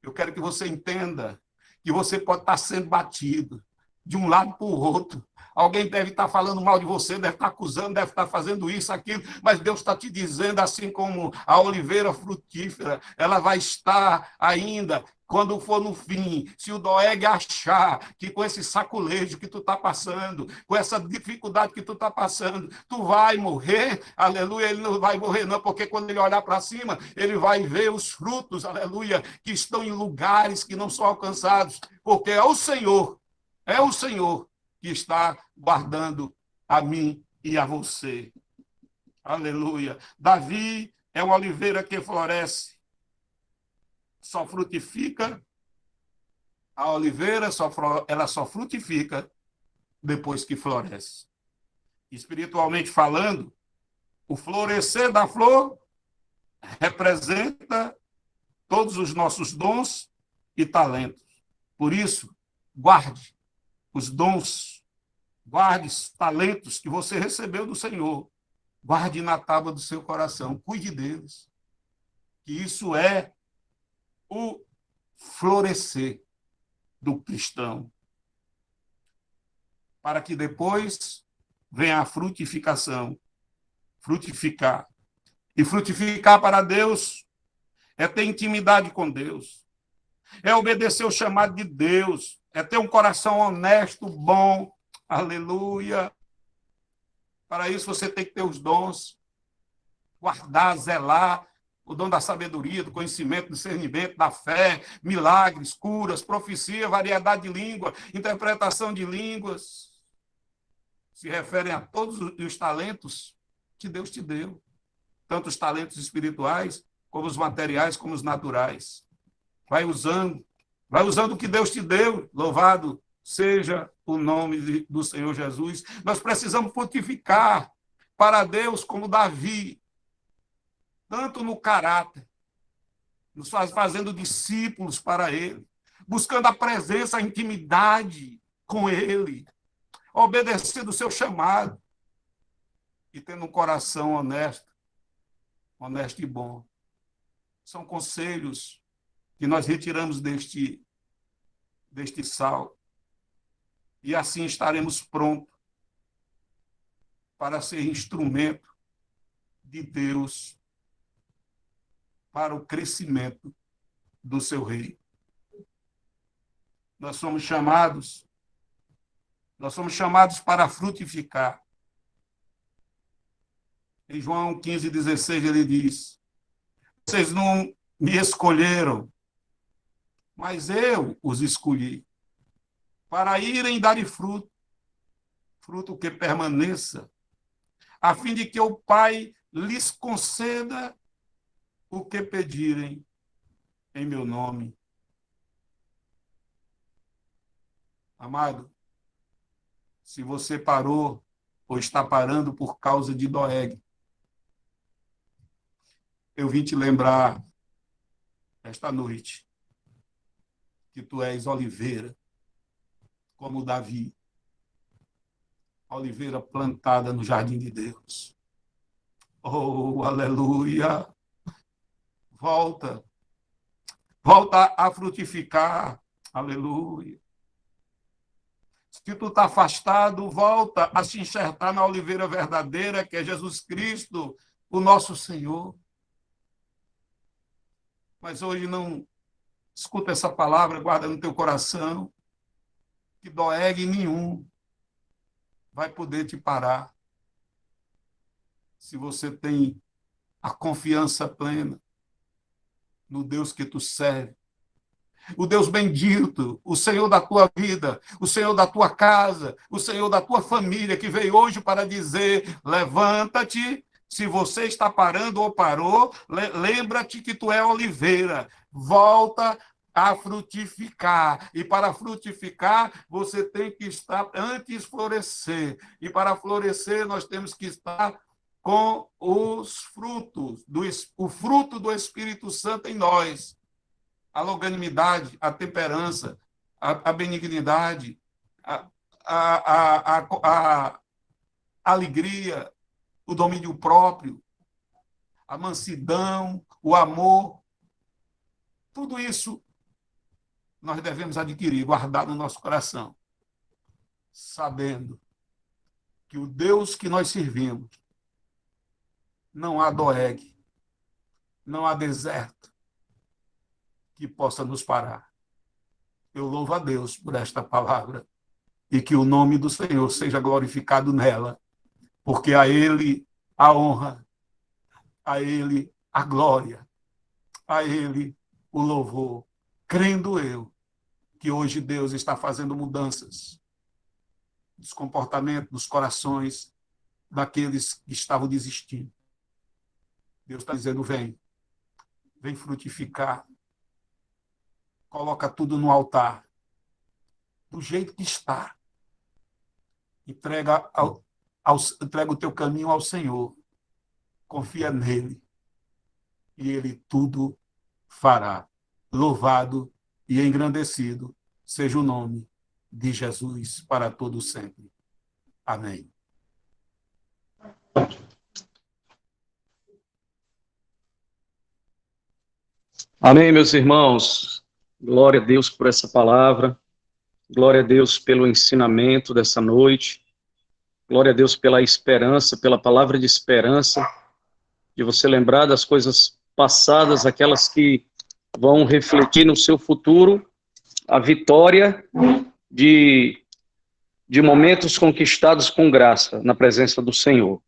Eu quero que você entenda que você pode estar sendo batido, de um lado para o outro. Alguém deve estar falando mal de você, deve estar acusando, deve estar fazendo isso, aquilo, mas Deus está te dizendo, assim como a oliveira frutífera, ela vai estar ainda, quando for no fim, se o Doeg achar que com esse saculejo que tu está passando, com essa dificuldade que tu está passando, tu vai morrer, aleluia, ele não vai morrer não, porque quando ele olhar para cima, ele vai ver os frutos, aleluia, que estão em lugares que não são alcançados, porque é o Senhor que está guardando a mim e a você. Aleluia. Davi é uma oliveira que floresce, só frutifica. A oliveira ela só frutifica depois que floresce. Espiritualmente falando, o florescer da flor representa todos os nossos dons e talentos. Por isso, guarde os dons, guarde os talentos que você recebeu do Senhor. Guarde na tábua do seu coração, cuide deles. Que isso é o florescer do cristão. Para que depois venha a frutificação. Frutificar. E frutificar para Deus é ter intimidade com Deus. É obedecer o chamado de Deus. É ter um coração honesto, bom. Aleluia. Para isso você tem que ter os dons. Guardar, zelar. O dom da sabedoria, do conhecimento, do discernimento, da fé, milagres, curas, profecia, variedade de língua, interpretação de línguas. Se referem a todos os talentos que Deus te deu. Tanto os talentos espirituais, como os materiais, como os naturais. Vai usando o que Deus te deu. Louvado seja o nome do Senhor Jesus. Nós precisamos frutificar para Deus como Davi, tanto no caráter, nos fazendo discípulos para Ele, buscando a presença, a intimidade com Ele, obedecendo o seu chamado e tendo um coração honesto e bom. São conselhos que nós retiramos deste salmo. E assim estaremos prontos para ser instrumento de Deus para o crescimento do seu reino. Nós somos chamados para frutificar. Em João 15:16 ele diz: vocês não me escolheram, mas eu os escolhi, para irem dar fruto, fruto que permaneça, a fim de que o Pai lhes conceda o que pedirem em meu nome. Amado, se você parou ou está parando por causa de Doeg, eu vim te lembrar esta noite que tu és oliveira, como Davi, oliveira plantada no jardim de Deus. Oh, aleluia! Volta a frutificar, aleluia. Se tu está afastado, volta a se enxertar na oliveira verdadeira, que é Jesus Cristo, o nosso Senhor. Mas hoje não escuta essa palavra, guarda no teu coração, que Doeg nenhum vai poder te parar. Se você tem a confiança plena no Deus que tu serve, o Deus bendito, o Senhor da tua vida, o Senhor da tua casa, o Senhor da tua família, que veio hoje para dizer: levanta-te. Se você está parando ou parou, lembra-te que tu é oliveira. Volta a frutificar. E para frutificar, você tem que estar antes florescer. E para florescer, nós temos que estar com os frutos, o fruto do Espírito Santo em nós. A longanimidade, a temperança, a benignidade, a alegria, o domínio próprio, a mansidão, o amor. Tudo isso nós devemos adquirir, guardar no nosso coração. sabendo que o Deus que nós servimos, não há Doeg, não há deserto que possa nos parar. Eu louvo a Deus por esta palavra e que o nome do Senhor seja glorificado nela, porque a Ele a honra, a Ele a glória, a Ele o louvor, crendo eu que hoje Deus está fazendo mudanças dos comportamentos, dos corações daqueles que estavam desistindo. Deus está dizendo, vem frutificar, coloca tudo no altar, do jeito que está. Entrega o teu caminho ao Senhor, confia nele, e ele tudo fará. Louvado e engrandecido seja o nome de Jesus para todo sempre. Amém. Amém, meus irmãos. Glória a Deus por essa palavra. Glória a Deus pelo ensinamento dessa noite. Glória a Deus pela esperança, pela palavra de esperança, de você lembrar das coisas passadas, aquelas que vão refletir no seu futuro, a vitória de momentos conquistados com graça na presença do Senhor.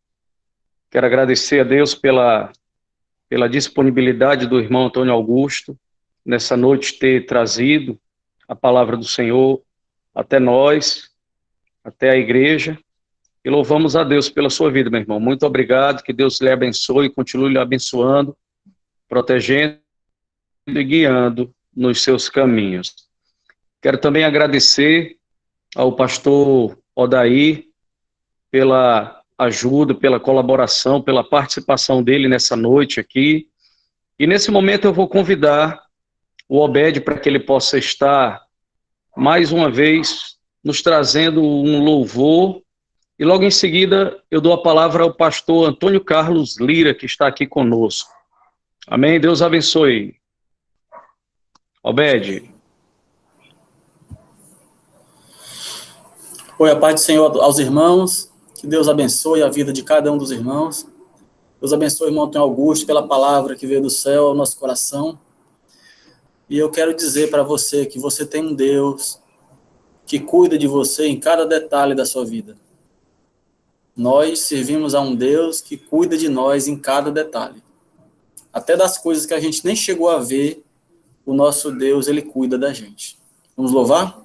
Quero agradecer a Deus pela disponibilidade do irmão Antônio Augusto, nessa noite ter trazido a palavra do Senhor até nós, até a igreja, e louvamos a Deus pela sua vida, meu irmão. Muito obrigado, que Deus lhe abençoe, continue lhe abençoando, protegendo e guiando nos seus caminhos. Quero também agradecer ao pastor Odair pela ajuda, pela colaboração, pela participação dele nessa noite aqui. E nesse momento eu vou convidar o Obed para que ele possa estar mais uma vez nos trazendo um louvor. E logo em seguida eu dou a palavra ao pastor Antônio Carlos Lira, que está aqui conosco. Amém? Deus abençoe. Obed. Oi, a paz do Senhor aos irmãos. Que Deus abençoe a vida de cada um dos irmãos. Deus abençoe o irmão Antônio Augusto pela palavra que veio do céu ao nosso coração. E eu quero dizer para você que você tem um Deus que cuida de você em cada detalhe da sua vida. Nós servimos a um Deus que cuida de nós em cada detalhe. Até das coisas que a gente nem chegou a ver, o nosso Deus, ele cuida da gente. Vamos louvar?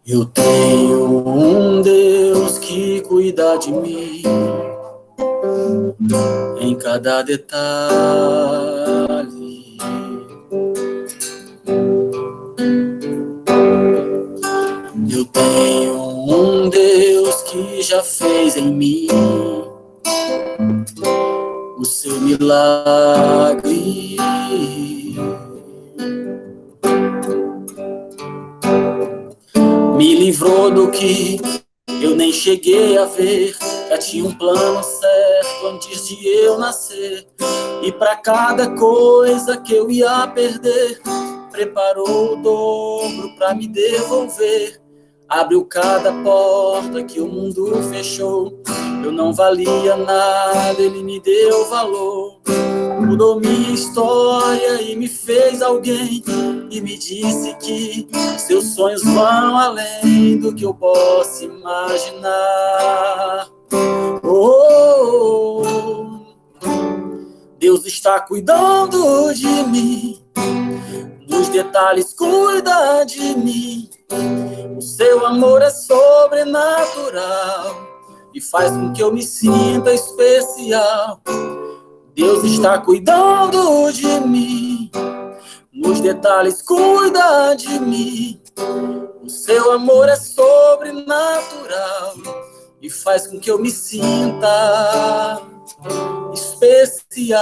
Eu tenho um Deus que cuida de mim em cada detalhe. Eu tenho um Deus que já fez em mim o seu milagre. Me livrou do que eu nem cheguei a ver. Já tinha um plano certo antes de eu nascer. E para cada coisa que eu ia perder, preparou o dobro para me devolver. Abriu cada porta que o mundo fechou. Eu não valia nada, ele me deu valor. Mudou minha história e me fez alguém. E me disse que seus sonhos vão além do que eu posso imaginar. Oh, Deus está cuidando de mim. Nos detalhes cuida de mim. O seu amor é sobrenatural e faz com que eu me sinta especial. Deus está cuidando de mim. Nos detalhes cuida de mim. O seu amor é sobrenatural e faz com que eu me sinta especial.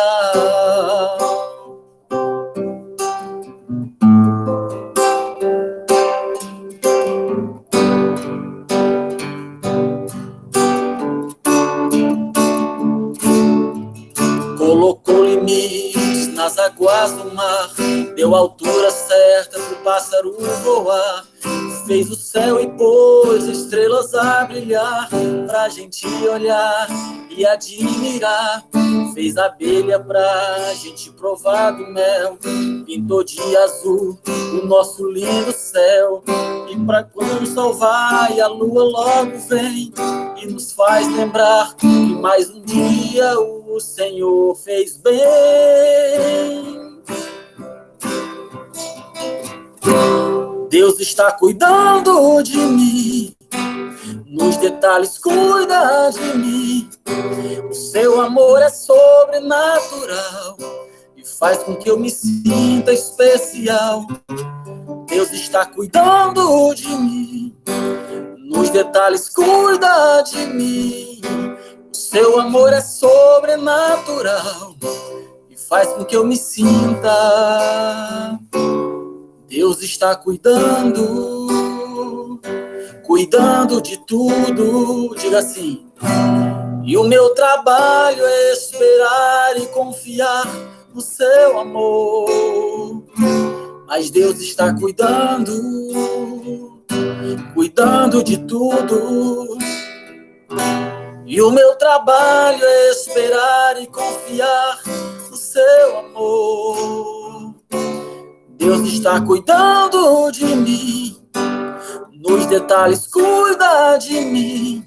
paz do mar, deu a altura certa pro pássaro voar, fez o céu e pôs estrelas a brilhar, pra gente olhar e admirar, fez a abelha pra gente provar do mel, pintou de azul o nosso lindo céu, e pra quando o sol vai, a lua logo vem, e nos faz lembrar que mais um dia o Senhor fez bem. Deus está cuidando de mim, nos detalhes cuida de mim, o seu amor é sobrenatural e faz com que eu me sinta especial. Deus está cuidando de mim, nos detalhes cuida de mim, o seu amor é sobrenatural e faz com que eu me sinta. Deus está cuidando de tudo, diga assim. E o meu trabalho é esperar e confiar no seu amor. Mas Deus está cuidando de tudo. E o meu trabalho é esperar e confiar no seu amor. Deus está cuidando de mim, nos detalhes cuida de mim.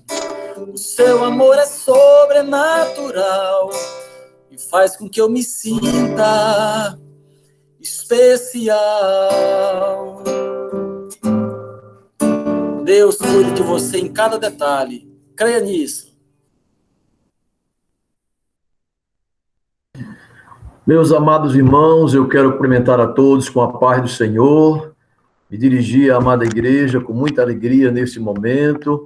O seu amor é sobrenatural e faz com que eu me sinta especial. Deus cuida de você em cada detalhe. Creia nisso. Meus amados irmãos, eu quero cumprimentar a todos com a paz do Senhor, me dirigir à amada igreja com muita alegria nesse momento,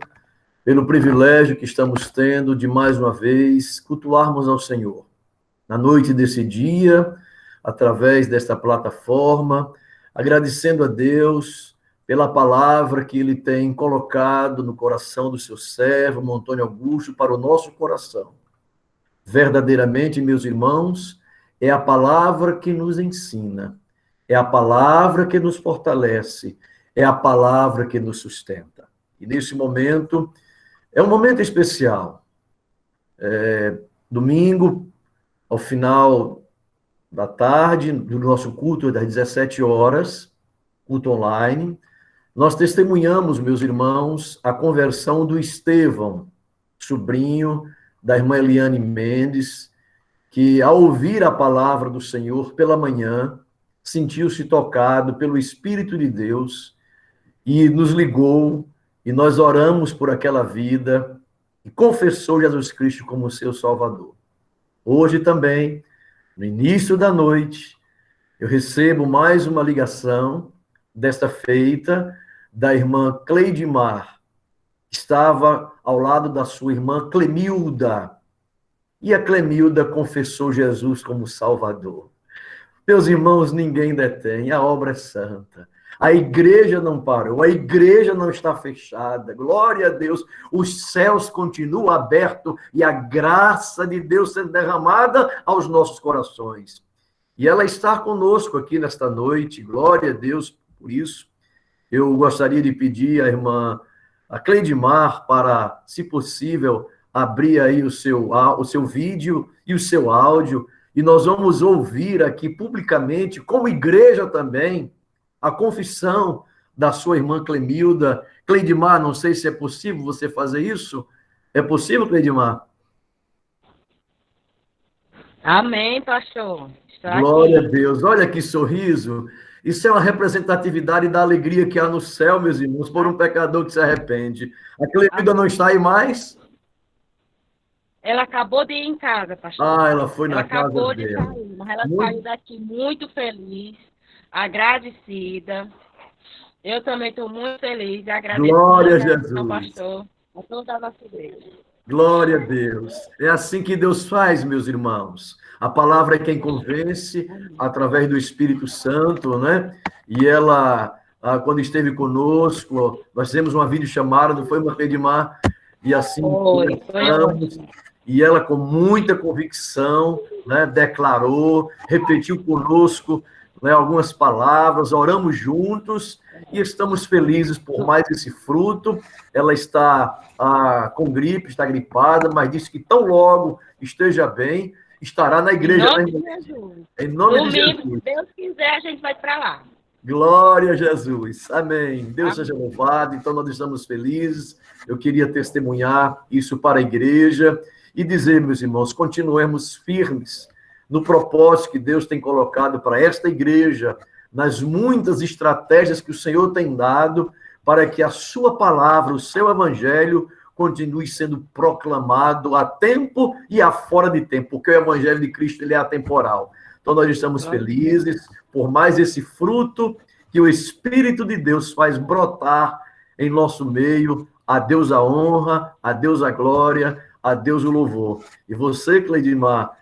pelo privilégio que estamos tendo de, mais uma vez, cultuarmos ao Senhor. Na noite desse dia, através desta plataforma, agradecendo a Deus pela palavra que Ele tem colocado no coração do seu servo, Antônio Augusto, para o nosso coração. Verdadeiramente, meus irmãos, é a palavra que nos ensina, é a palavra que nos fortalece, é a palavra que nos sustenta. E nesse momento, é um momento especial. Domingo, ao final da tarde, do nosso culto, das 17 horas, culto online, nós testemunhamos, meus irmãos, a conversão do Estevão, sobrinho da irmã Eliane Mendes, que, ao ouvir a palavra do Senhor pela manhã, sentiu-se tocado pelo Espírito de Deus e nos ligou, e nós oramos por aquela vida e confessou Jesus Cristo como seu Salvador. Hoje também, no início da noite, eu recebo mais uma ligação, desta feita, da irmã Cleidimar, que estava ao lado da sua irmã Clemilda, e a Clemilda confessou Jesus como Salvador. Meus irmãos, ninguém detém, a obra é santa. A igreja não parou, a igreja não está fechada. Glória a Deus, os céus continuam abertos e a graça de Deus sendo derramada aos nossos corações. E ela está conosco aqui nesta noite, glória a Deus por isso. Eu gostaria de pedir à irmã a Cleidimar para, se possível, abrir aí o seu vídeo e o seu áudio, e nós vamos ouvir aqui publicamente, como igreja também, a confissão da sua irmã Clemilda. Cleidimar, não sei se é possível você fazer isso. É possível, Cleidimar? Amém, pastor. Está Glória aqui. a Deus. Olha que sorriso. Isso é uma representatividade da alegria que há no céu, meus irmãos, por um pecador que se arrepende. A Clemilda não está aí mais? Ela acabou de ir em casa, pastor. Ah, ela foi na casa acabou de dela. sair, mas ela Muito- saiu daqui muito feliz, agradecida. Eu também estou muito feliz e agradecida, Glória a ao Jesus. pastor, a toda a nossa igreja. Glória a Deus. É assim que Deus faz, meus irmãos. A palavra é quem convence através do Espírito Santo, né? E ela, quando esteve conosco, nós fizemos uma videochamada, não foi, Cleidimar? E assim, Foi conversamos, e ela, com muita convicção, né, declarou, repetiu conosco, né, algumas palavras, oramos juntos e estamos felizes por mais esse fruto. Ela está com gripe, está gripada, mas disse que tão logo esteja bem, estará na igreja. Em nome de Jesus. Em nome de Domingo, Jesus. se Deus quiser, a gente vai para lá. Glória a Jesus. Amém. Deus seja louvado. Então, nós estamos felizes. Eu queria testemunhar isso para a igreja e dizer, meus irmãos, continuemos firmes no propósito que Deus tem colocado para esta igreja, nas muitas estratégias que o Senhor tem dado para que a sua palavra, o seu evangelho, continue sendo proclamado a tempo e a fora de tempo, porque o evangelho de Cristo ele é atemporal. Então, nós estamos felizes por mais esse fruto que o Espírito de Deus faz brotar em nosso meio. A Deus a honra, a Deus a glória, a Deus o louvor. E você, Cleidimar,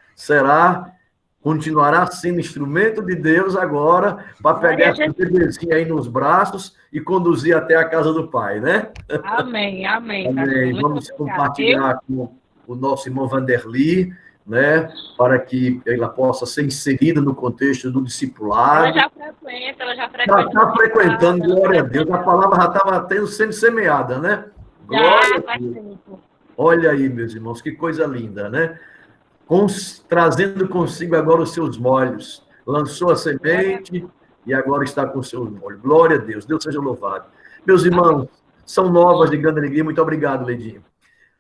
continuará sendo instrumento de Deus agora para pegar essa bebezinha aí nos braços e conduzir até a casa do Pai, né? Amém, amém. Amém. Vamos compartilhar com o nosso irmão Vanderly, né, para que ela possa ser inserida no contexto do discipulado. Ela já frequenta. Já está frequentando, glória a Deus. A palavra já estava sendo semeada, né? Glória a Deus. Olha aí, meus irmãos, que coisa linda, né? Trazendo consigo agora os seus molhos. Lançou a semente e agora está com os seus molhos. Glória a Deus. Deus seja louvado. Meus irmãos, são novas de grande alegria. Muito obrigado, Leidinho.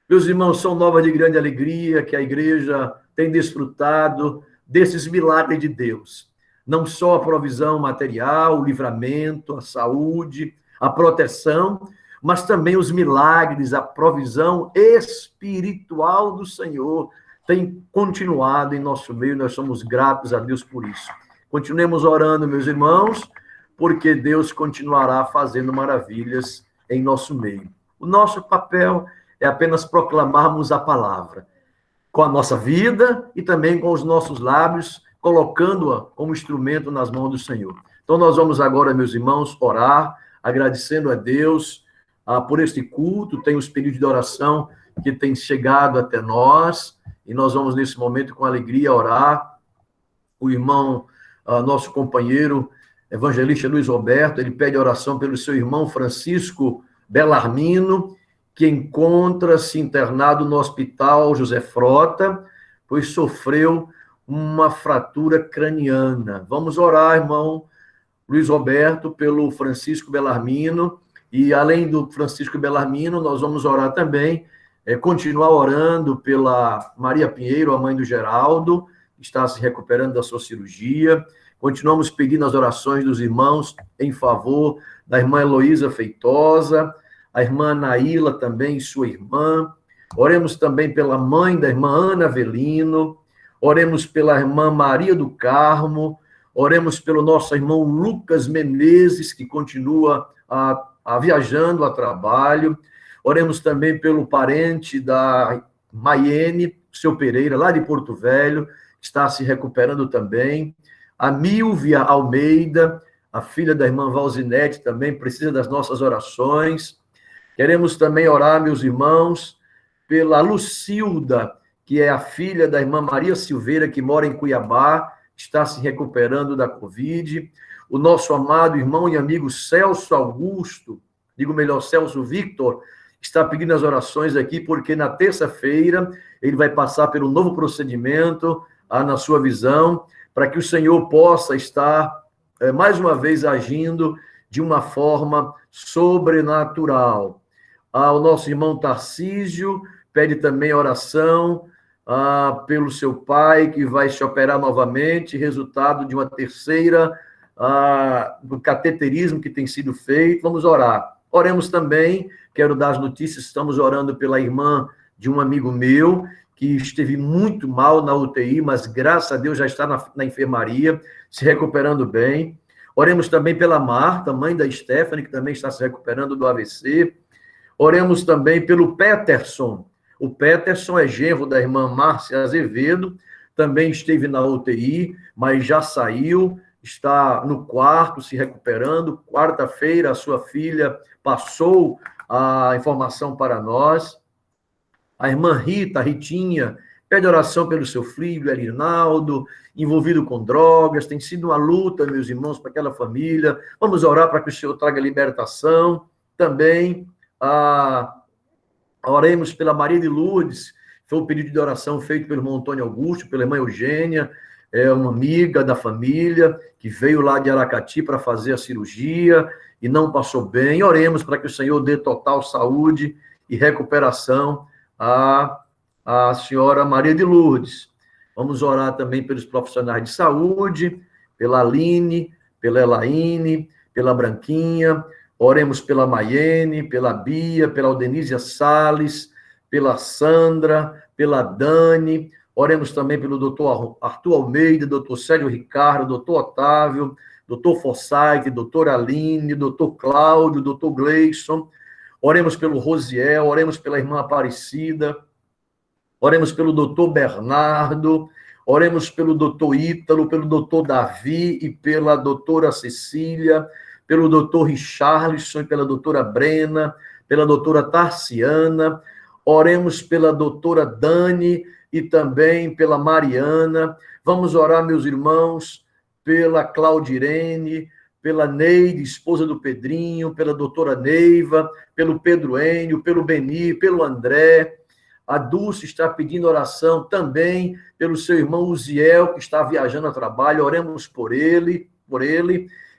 Meus irmãos, são novas de grande alegria que a igreja tem desfrutado desses milagres de Deus. Não só a provisão material, o livramento, a saúde, a proteção, mas também os milagres, a provisão espiritual do Senhor tem continuado em nosso meio. Nós somos gratos a Deus por isso. Continuemos orando, meus irmãos, porque Deus continuará fazendo maravilhas em nosso meio. O nosso papel é apenas proclamarmos a palavra, com a nossa vida e também com os nossos lábios, colocando-a como instrumento nas mãos do Senhor. Então, nós vamos agora, meus irmãos, orar, agradecendo a Deus por este culto. Tem os pedidos de oração que têm chegado até nós, e nós vamos, nesse momento, com alegria, orar. O irmão, nosso companheiro, evangelista Luiz Roberto, ele pede oração pelo seu irmão Francisco Belarmino, que encontra-se internado no Hospital José Frota, pois sofreu uma fratura craniana. Vamos orar, irmão Luiz Roberto, pelo Francisco Belarmino, e além do Francisco Belarmino, nós vamos orar também, continuar orando pela Maria Pinheiro, a mãe do Geraldo, que está se recuperando da sua cirurgia. Continuamos pedindo as orações dos irmãos em favor da irmã Heloísa Feitosa, a irmã Naíla também, sua irmã. Oremos também pela mãe da irmã Ana Avelino. Oremos pela irmã Maria do Carmo. Oremos pelo nosso irmão Lucas Menezes, que continua viajando a trabalho. Oremos também pelo parente da Maiene, seu Pereira, lá de Porto Velho, que está se recuperando também. A Milvia Almeida, a filha da irmã Valzinete, também precisa das nossas orações. Queremos também orar, meus irmãos, pela Lucilda, que é a filha da irmã Maria Silveira, que mora em Cuiabá, está se recuperando da Covid. O nosso amado irmão e amigo Celso Augusto, digo melhor, Celso Victor, está pedindo as orações aqui, porque na terça-feira ele vai passar pelo novo procedimento, na sua visão, para que o Senhor possa estar, mais uma vez, agindo de uma forma sobrenatural. O nosso irmão Tarcísio pede também oração pelo seu pai, que vai se operar novamente, resultado de uma terceira do cateterismo que tem sido feito. Vamos orar. Oremos também, quero dar as notícias, estamos orando pela irmã de um amigo meu, que esteve muito mal na UTI, mas graças a Deus já está na enfermaria, se recuperando bem. Oremos também pela Marta, mãe da Stephanie, que também está se recuperando do AVC. Oremos também pelo Peterson. O Peterson é genro da irmã Márcia Azevedo, também esteve na UTI, mas já saiu, está no quarto, se recuperando. Quarta-feira, a sua filha passou a informação para nós. A irmã Rita, a Ritinha, pede oração pelo seu filho, Erinaldo, envolvido com drogas. Tem sido uma luta, meus irmãos, para aquela família. Vamos orar para que o Senhor traga libertação. Também, oremos pela Maria de Lourdes. Foi um pedido de oração feito pelo irmão Antônio Augusto, pela irmã Eugênia, uma amiga da família, que veio lá de Aracati para fazer a cirurgia e não passou bem. Oremos para que o Senhor dê total saúde e recuperação à senhora Maria de Lourdes. Vamos orar também pelos profissionais de saúde, pela Aline, pela Elaine, pela Branquinha. Oremos pela Maiene, pela Bia, pela Aldenísia Salles, pela Sandra, pela Dani. Oremos também pelo doutor Arthur Almeida, doutor Célio Ricardo, doutor Otávio, doutor Forsyth, doutor Aline, doutor Cláudio, doutor Gleison. Oremos pelo Rosiel, oremos pela irmã Aparecida, oremos pelo doutor Bernardo, oremos pelo doutor Ítalo, pelo doutor Davi e pela doutora Cecília, pelo doutor Richarlison e pela doutora Brena, pela doutora Tarciana. Oremos pela doutora Dani e também pela Mariana. Vamos orar, meus irmãos, pela Claudirene, pela Neide, esposa do Pedrinho, pela doutora Neiva, pelo Pedro Enio, pelo Beni, pelo André. A Dulce está pedindo oração também pelo seu irmão Uziel, que está viajando a trabalho. Oremos por ele.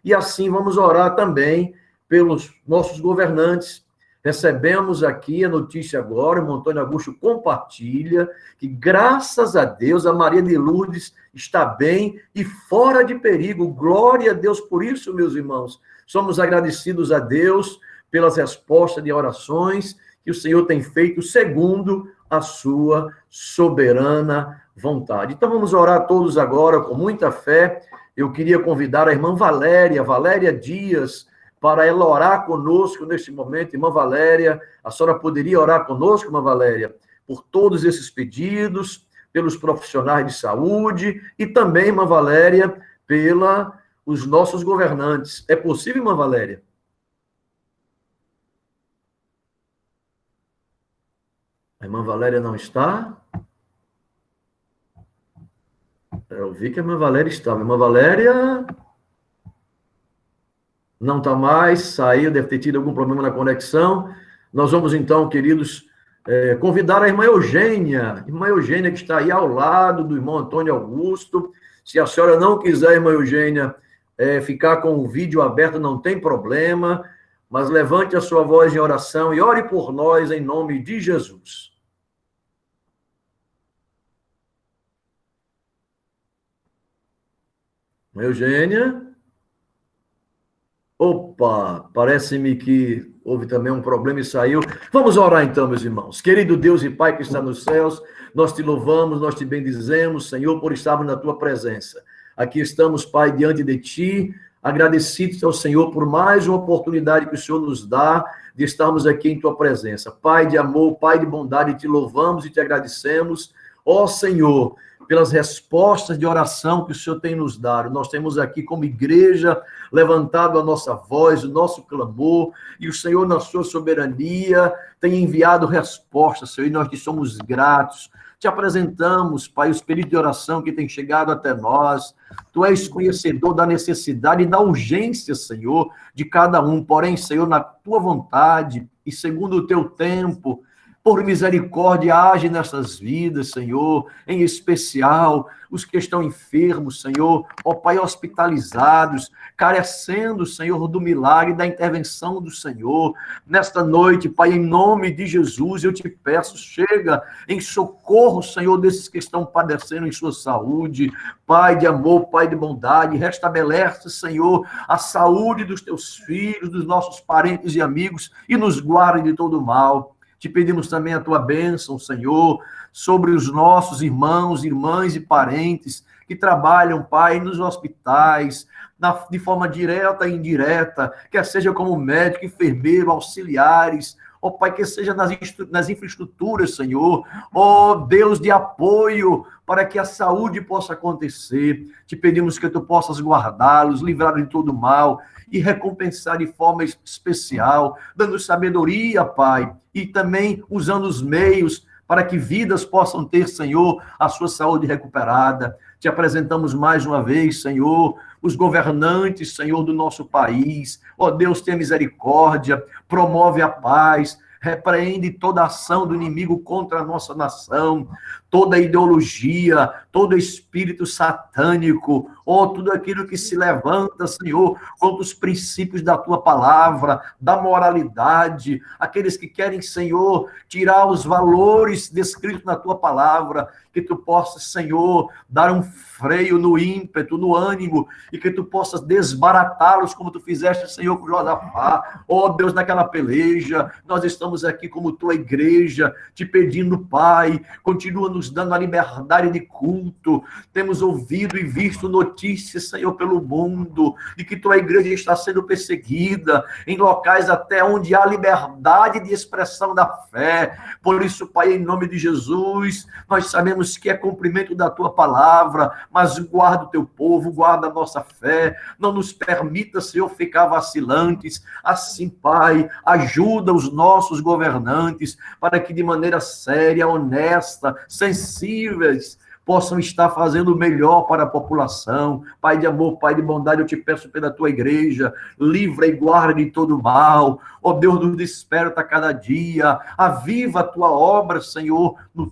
E assim vamos orar também pelos nossos governantes. Recebemos aqui a notícia agora, o Antônio Augusto compartilha, que graças a Deus a Maria de Lourdes está bem e fora de perigo. Glória a Deus por isso, meus irmãos. Somos agradecidos a Deus pelas respostas de orações que o Senhor tem feito segundo a sua soberana vontade. Então vamos orar todos agora com muita fé. Eu queria convidar a irmã Valéria Dias, para ela orar conosco neste momento. Irmã Valéria, a senhora poderia orar conosco, irmã Valéria, por todos esses pedidos, pelos profissionais de saúde e também, irmã Valéria, pelos nossos governantes. É possível, irmã Valéria? A irmã Valéria não está? Eu vi que a irmã Valéria estava. Irmã Valéria... não está mais, saiu, deve ter tido algum problema na conexão. Nós vamos, então, queridos, convidar a irmã Eugênia que está aí ao lado do irmão Antônio Augusto. Se a senhora não quiser, irmã Eugênia, ficar com o vídeo aberto, não tem problema, mas levante a sua voz em oração e ore por nós em nome de Jesus. Irmã Eugênia... Opa, parece-me que houve também um problema e saiu. Vamos orar então, meus irmãos. Querido Deus e Pai que está nos céus, nós te louvamos, nós te bendizemos, Senhor, por estarmos na tua presença. Aqui estamos, Pai, diante de ti, agradecidos ao Senhor por mais uma oportunidade que o Senhor nos dá de estarmos aqui em tua presença. Pai de amor, Pai de bondade, te louvamos e te agradecemos. Ó Senhor, pelas respostas de oração que o Senhor tem nos dado. Nós temos aqui como igreja levantado a nossa voz, o nosso clamor, e o Senhor, na sua soberania, tem enviado respostas, Senhor, e nós te somos gratos. Te apresentamos, Pai, os pedidos de oração que têm chegado até nós. Tu és conhecedor da necessidade e da urgência, Senhor, de cada um. Porém, Senhor, na tua vontade e segundo o teu tempo, por misericórdia, age nessas vidas, Senhor, em especial os que estão enfermos, Senhor, ó Pai, hospitalizados, carecendo, Senhor, do milagre, da intervenção do Senhor. Nesta noite, Pai, em nome de Jesus, eu te peço, chega em socorro, Senhor, desses que estão padecendo em sua saúde. Pai de amor, Pai de bondade, restabelece, Senhor, a saúde dos teus filhos, dos nossos parentes e amigos, e nos guarde de todo mal. Te pedimos também a tua bênção, Senhor, sobre os nossos irmãos, irmãs e parentes que trabalham, Pai, nos hospitais, de forma direta e indireta, quer seja como médico, enfermeiro, auxiliares, ó Pai, que seja nas infraestruturas, Senhor, ó Deus de apoio, para que a saúde possa acontecer. Te pedimos que tu possas guardá-los, livrar de todo mal e recompensar de forma especial, dando sabedoria, Pai, e também usando os meios para que vidas possam ter, Senhor, a sua saúde recuperada. Te apresentamos mais uma vez, Senhor, os governantes, Senhor, do nosso país. Ó Deus, tenha misericórdia, promove a paz, repreende toda ação do inimigo contra a nossa nação, toda ideologia, todo espírito satânico, ó, tudo aquilo que se levanta, Senhor, contra os princípios da tua palavra, da moralidade, aqueles que querem, Senhor, tirar os valores descritos na tua palavra, que tu possas, Senhor, dar um freio no ímpeto, no ânimo, e que tu possas desbaratá-los como tu fizeste, Senhor, com Josafá. Ó Deus, naquela peleja, nós estamos aqui como tua igreja, te pedindo, Pai, continua nos dando a liberdade de culto. Temos ouvido e visto notícias, Senhor, pelo mundo, de que tua igreja está sendo perseguida em locais até onde há liberdade de expressão da fé. Por isso, Pai, em nome de Jesus, nós sabemos que é cumprimento da tua palavra, mas guarda o teu povo, guarda a nossa fé, não nos permita, Senhor, ficar vacilantes. Assim, Pai, ajuda os nossos governantes para que de maneira séria, honesta, sensíveis, possam estar fazendo o melhor para a população. Pai de amor, Pai de bondade, eu te peço pela tua igreja, livra e guarda de todo mal. Ó Deus, nos desperta a cada dia, aviva a tua obra, Senhor, no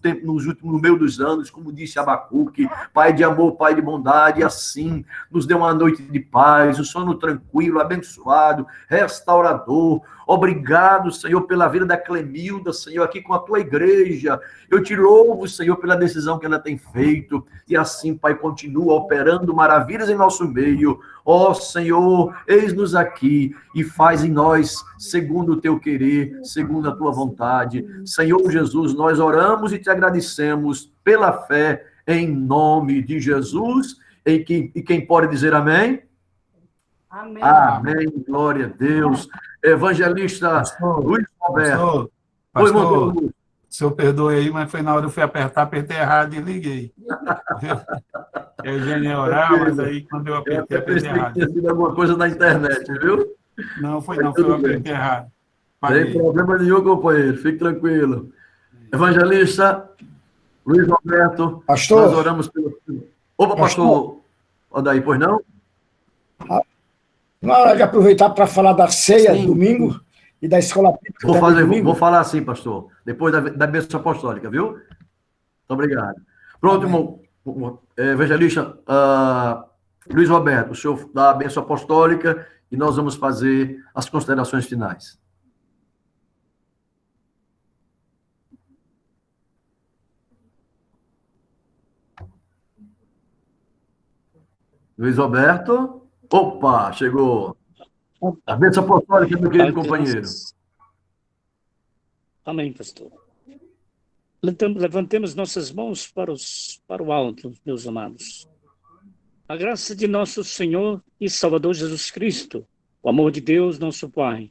meio dos anos, como disse Abacuque. Pai de amor, Pai de bondade, assim, nos dê uma noite de paz, o sono tranquilo, abençoado, restaurador. Obrigado, Senhor, pela vida da Clemilda, Senhor, aqui com a tua igreja. Eu te louvo, Senhor, pela decisão que ela tem feito. E assim, Pai, continua operando maravilhas em nosso meio. Ó Senhor, eis-nos aqui e faz em nós segundo o teu querer, segundo a tua vontade. Senhor Jesus, nós oramos e te agradecemos pela fé em nome de Jesus. E quem pode dizer amém? Amém. Amém, glória a Deus. Evangelista Pastor, Luiz Roberto. Pastor, o senhor perdoe aí, mas foi na hora que eu fui apertar, apertei errado e liguei. Eu já ia orar, mas aí quando eu apertei errado. Tinha sido alguma coisa na internet, viu? Não, foi não, foi eu apertei errado. Não tem problema nenhum, companheiro, fique tranquilo. Evangelista Luiz Roberto, Pastor. nós oramos pelo... Opa, pastor, Odaí, pois não? Na hora de aproveitar para falar da ceia Sim. domingo e da escola bíblica. Vou falar assim, pastor, depois da bênção apostólica, viu? Muito obrigado. Pronto, irmão, evangelista Luiz Roberto, o senhor dá a bênção apostólica e nós vamos fazer as considerações finais. Luiz Roberto. Opa, chegou. A bênção apostólica, meu querido companheiro. Amém, pastor. Levantemos nossas mãos para o alto, meus amados. A graça de nosso Senhor e Salvador Jesus Cristo, o amor de Deus, nosso Pai,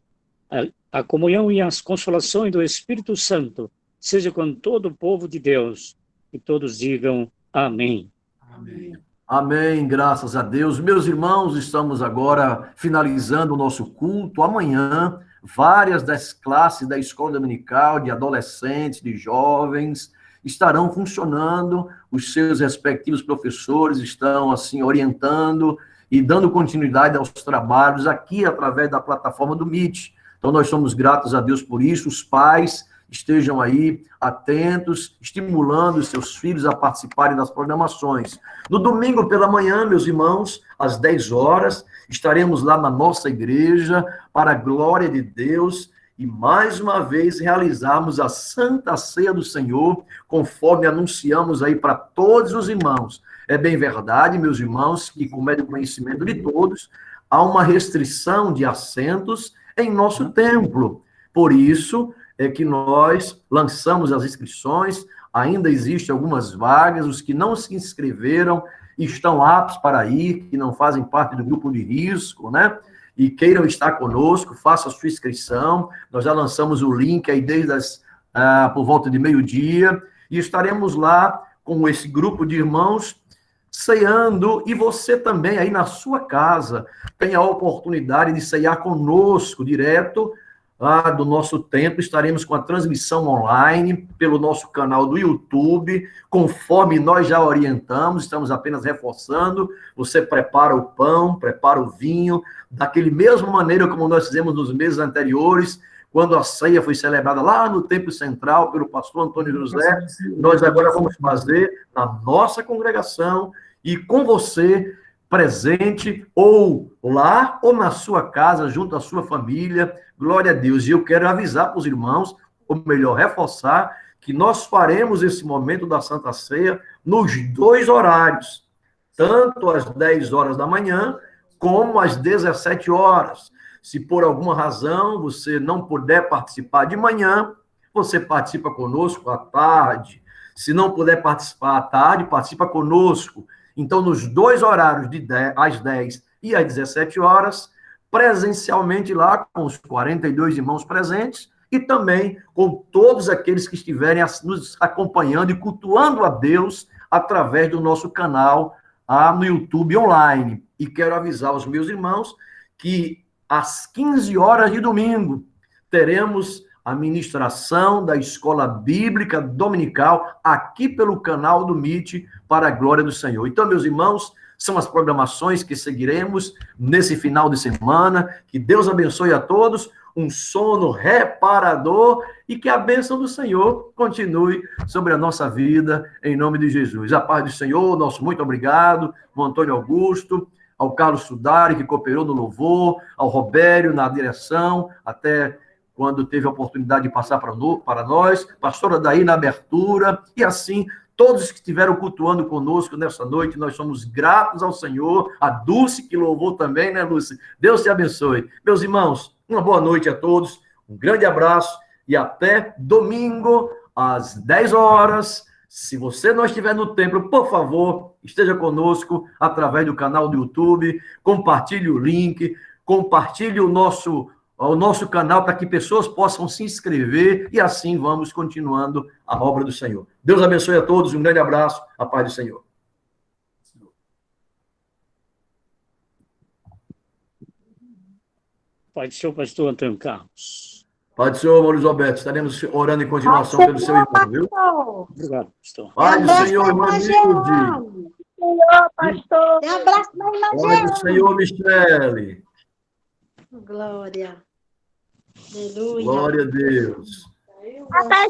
a comunhão e as consolações do Espírito Santo, seja com todo o povo de Deus, e todos digam amém. Amém. Amém, graças a Deus. Meus irmãos, estamos agora finalizando o nosso culto. Amanhã, várias das classes da escola dominical, de adolescentes, de jovens, estarão funcionando. Os seus respectivos professores estão, assim, orientando e dando continuidade aos trabalhos aqui através da plataforma do Meet. Então, nós somos gratos a Deus por isso. Os pais estejam aí atentos, estimulando os seus filhos a participarem das programações. No domingo pela manhã, meus irmãos, às 10 horas, estaremos lá na nossa igreja, para a glória de Deus, e mais uma vez realizarmos a Santa Ceia do Senhor, conforme anunciamos aí para todos os irmãos. É bem verdade, meus irmãos, que, como é de conhecimento de todos, há uma restrição de assentos em nosso templo. Por isso, é que nós lançamos as inscrições, ainda existem algumas vagas, os que não se inscreveram estão aptos para ir, que não fazem parte do grupo de risco, né? E queiram estar conosco, faça a sua inscrição. Nós já lançamos o link aí desde por volta de meio-dia, e estaremos lá com esse grupo de irmãos ceando, e você também aí na sua casa tem a oportunidade de cear conosco direto lá do nosso templo, estaremos com a transmissão online pelo nosso canal do YouTube, conforme nós já orientamos, estamos apenas reforçando. Você prepara o pão, prepara o vinho, daquele mesma maneira como nós fizemos nos meses anteriores, quando a ceia foi celebrada lá no Templo Central pelo pastor Antônio José. Nós agora vamos fazer na nossa congregação e com você presente, ou lá, ou na sua casa, junto à sua família. Glória a Deus. E eu quero avisar para os irmãos, ou melhor, reforçar, que nós faremos esse momento da Santa Ceia nos 2 horários, tanto às 10 horas da manhã, como às 17 horas. Se por alguma razão você não puder participar de manhã, você participa conosco à tarde. Se não puder participar à tarde, participa conosco. Então, nos 2 horários, às 10 e às 17 horas, presencialmente lá, com os 42 irmãos presentes, e também com todos aqueles que estiverem nos acompanhando e cultuando a Deus através do nosso canal no YouTube online. E quero avisar os meus irmãos que às 15 horas de domingo teremos a ministração da Escola Bíblica Dominical aqui pelo canal do MIT, para a glória do Senhor. Então, meus irmãos, são as programações que seguiremos nesse final de semana. Que Deus abençoe a todos, um sono reparador e que a bênção do Senhor continue sobre a nossa vida, em nome de Jesus. A paz do Senhor, nosso muito obrigado, ao Antônio Augusto, ao Carlos Sudari, que cooperou no louvor, ao Robério na direção, até quando teve a oportunidade de passar para nós, pastora Daí na abertura, e assim, todos que estiveram cultuando conosco nessa noite, nós somos gratos ao Senhor, a Dulce que louvou também, né, Dulce? Deus te abençoe. Meus irmãos, uma boa noite a todos, um grande abraço e até domingo, às 10 horas. Se você não estiver no templo, por favor, esteja conosco através do canal do YouTube, compartilhe o link, compartilhe o nosso canal para que pessoas possam se inscrever e assim vamos continuando a obra do Senhor. Deus abençoe a todos, um grande abraço, a paz do Senhor. Pai do Senhor, pastor Antônio Carlos. Pai do Senhor, Maurício Alberto, estaremos orando em continuação pelo seu irmão, viu? Obrigado, pastor. Pai do Senhor, irmã Nilde. Senhor, pastor. Um abraço da irmã Pai do Senhor, Michele. Glória. Aleluia. Glória a Deus. Até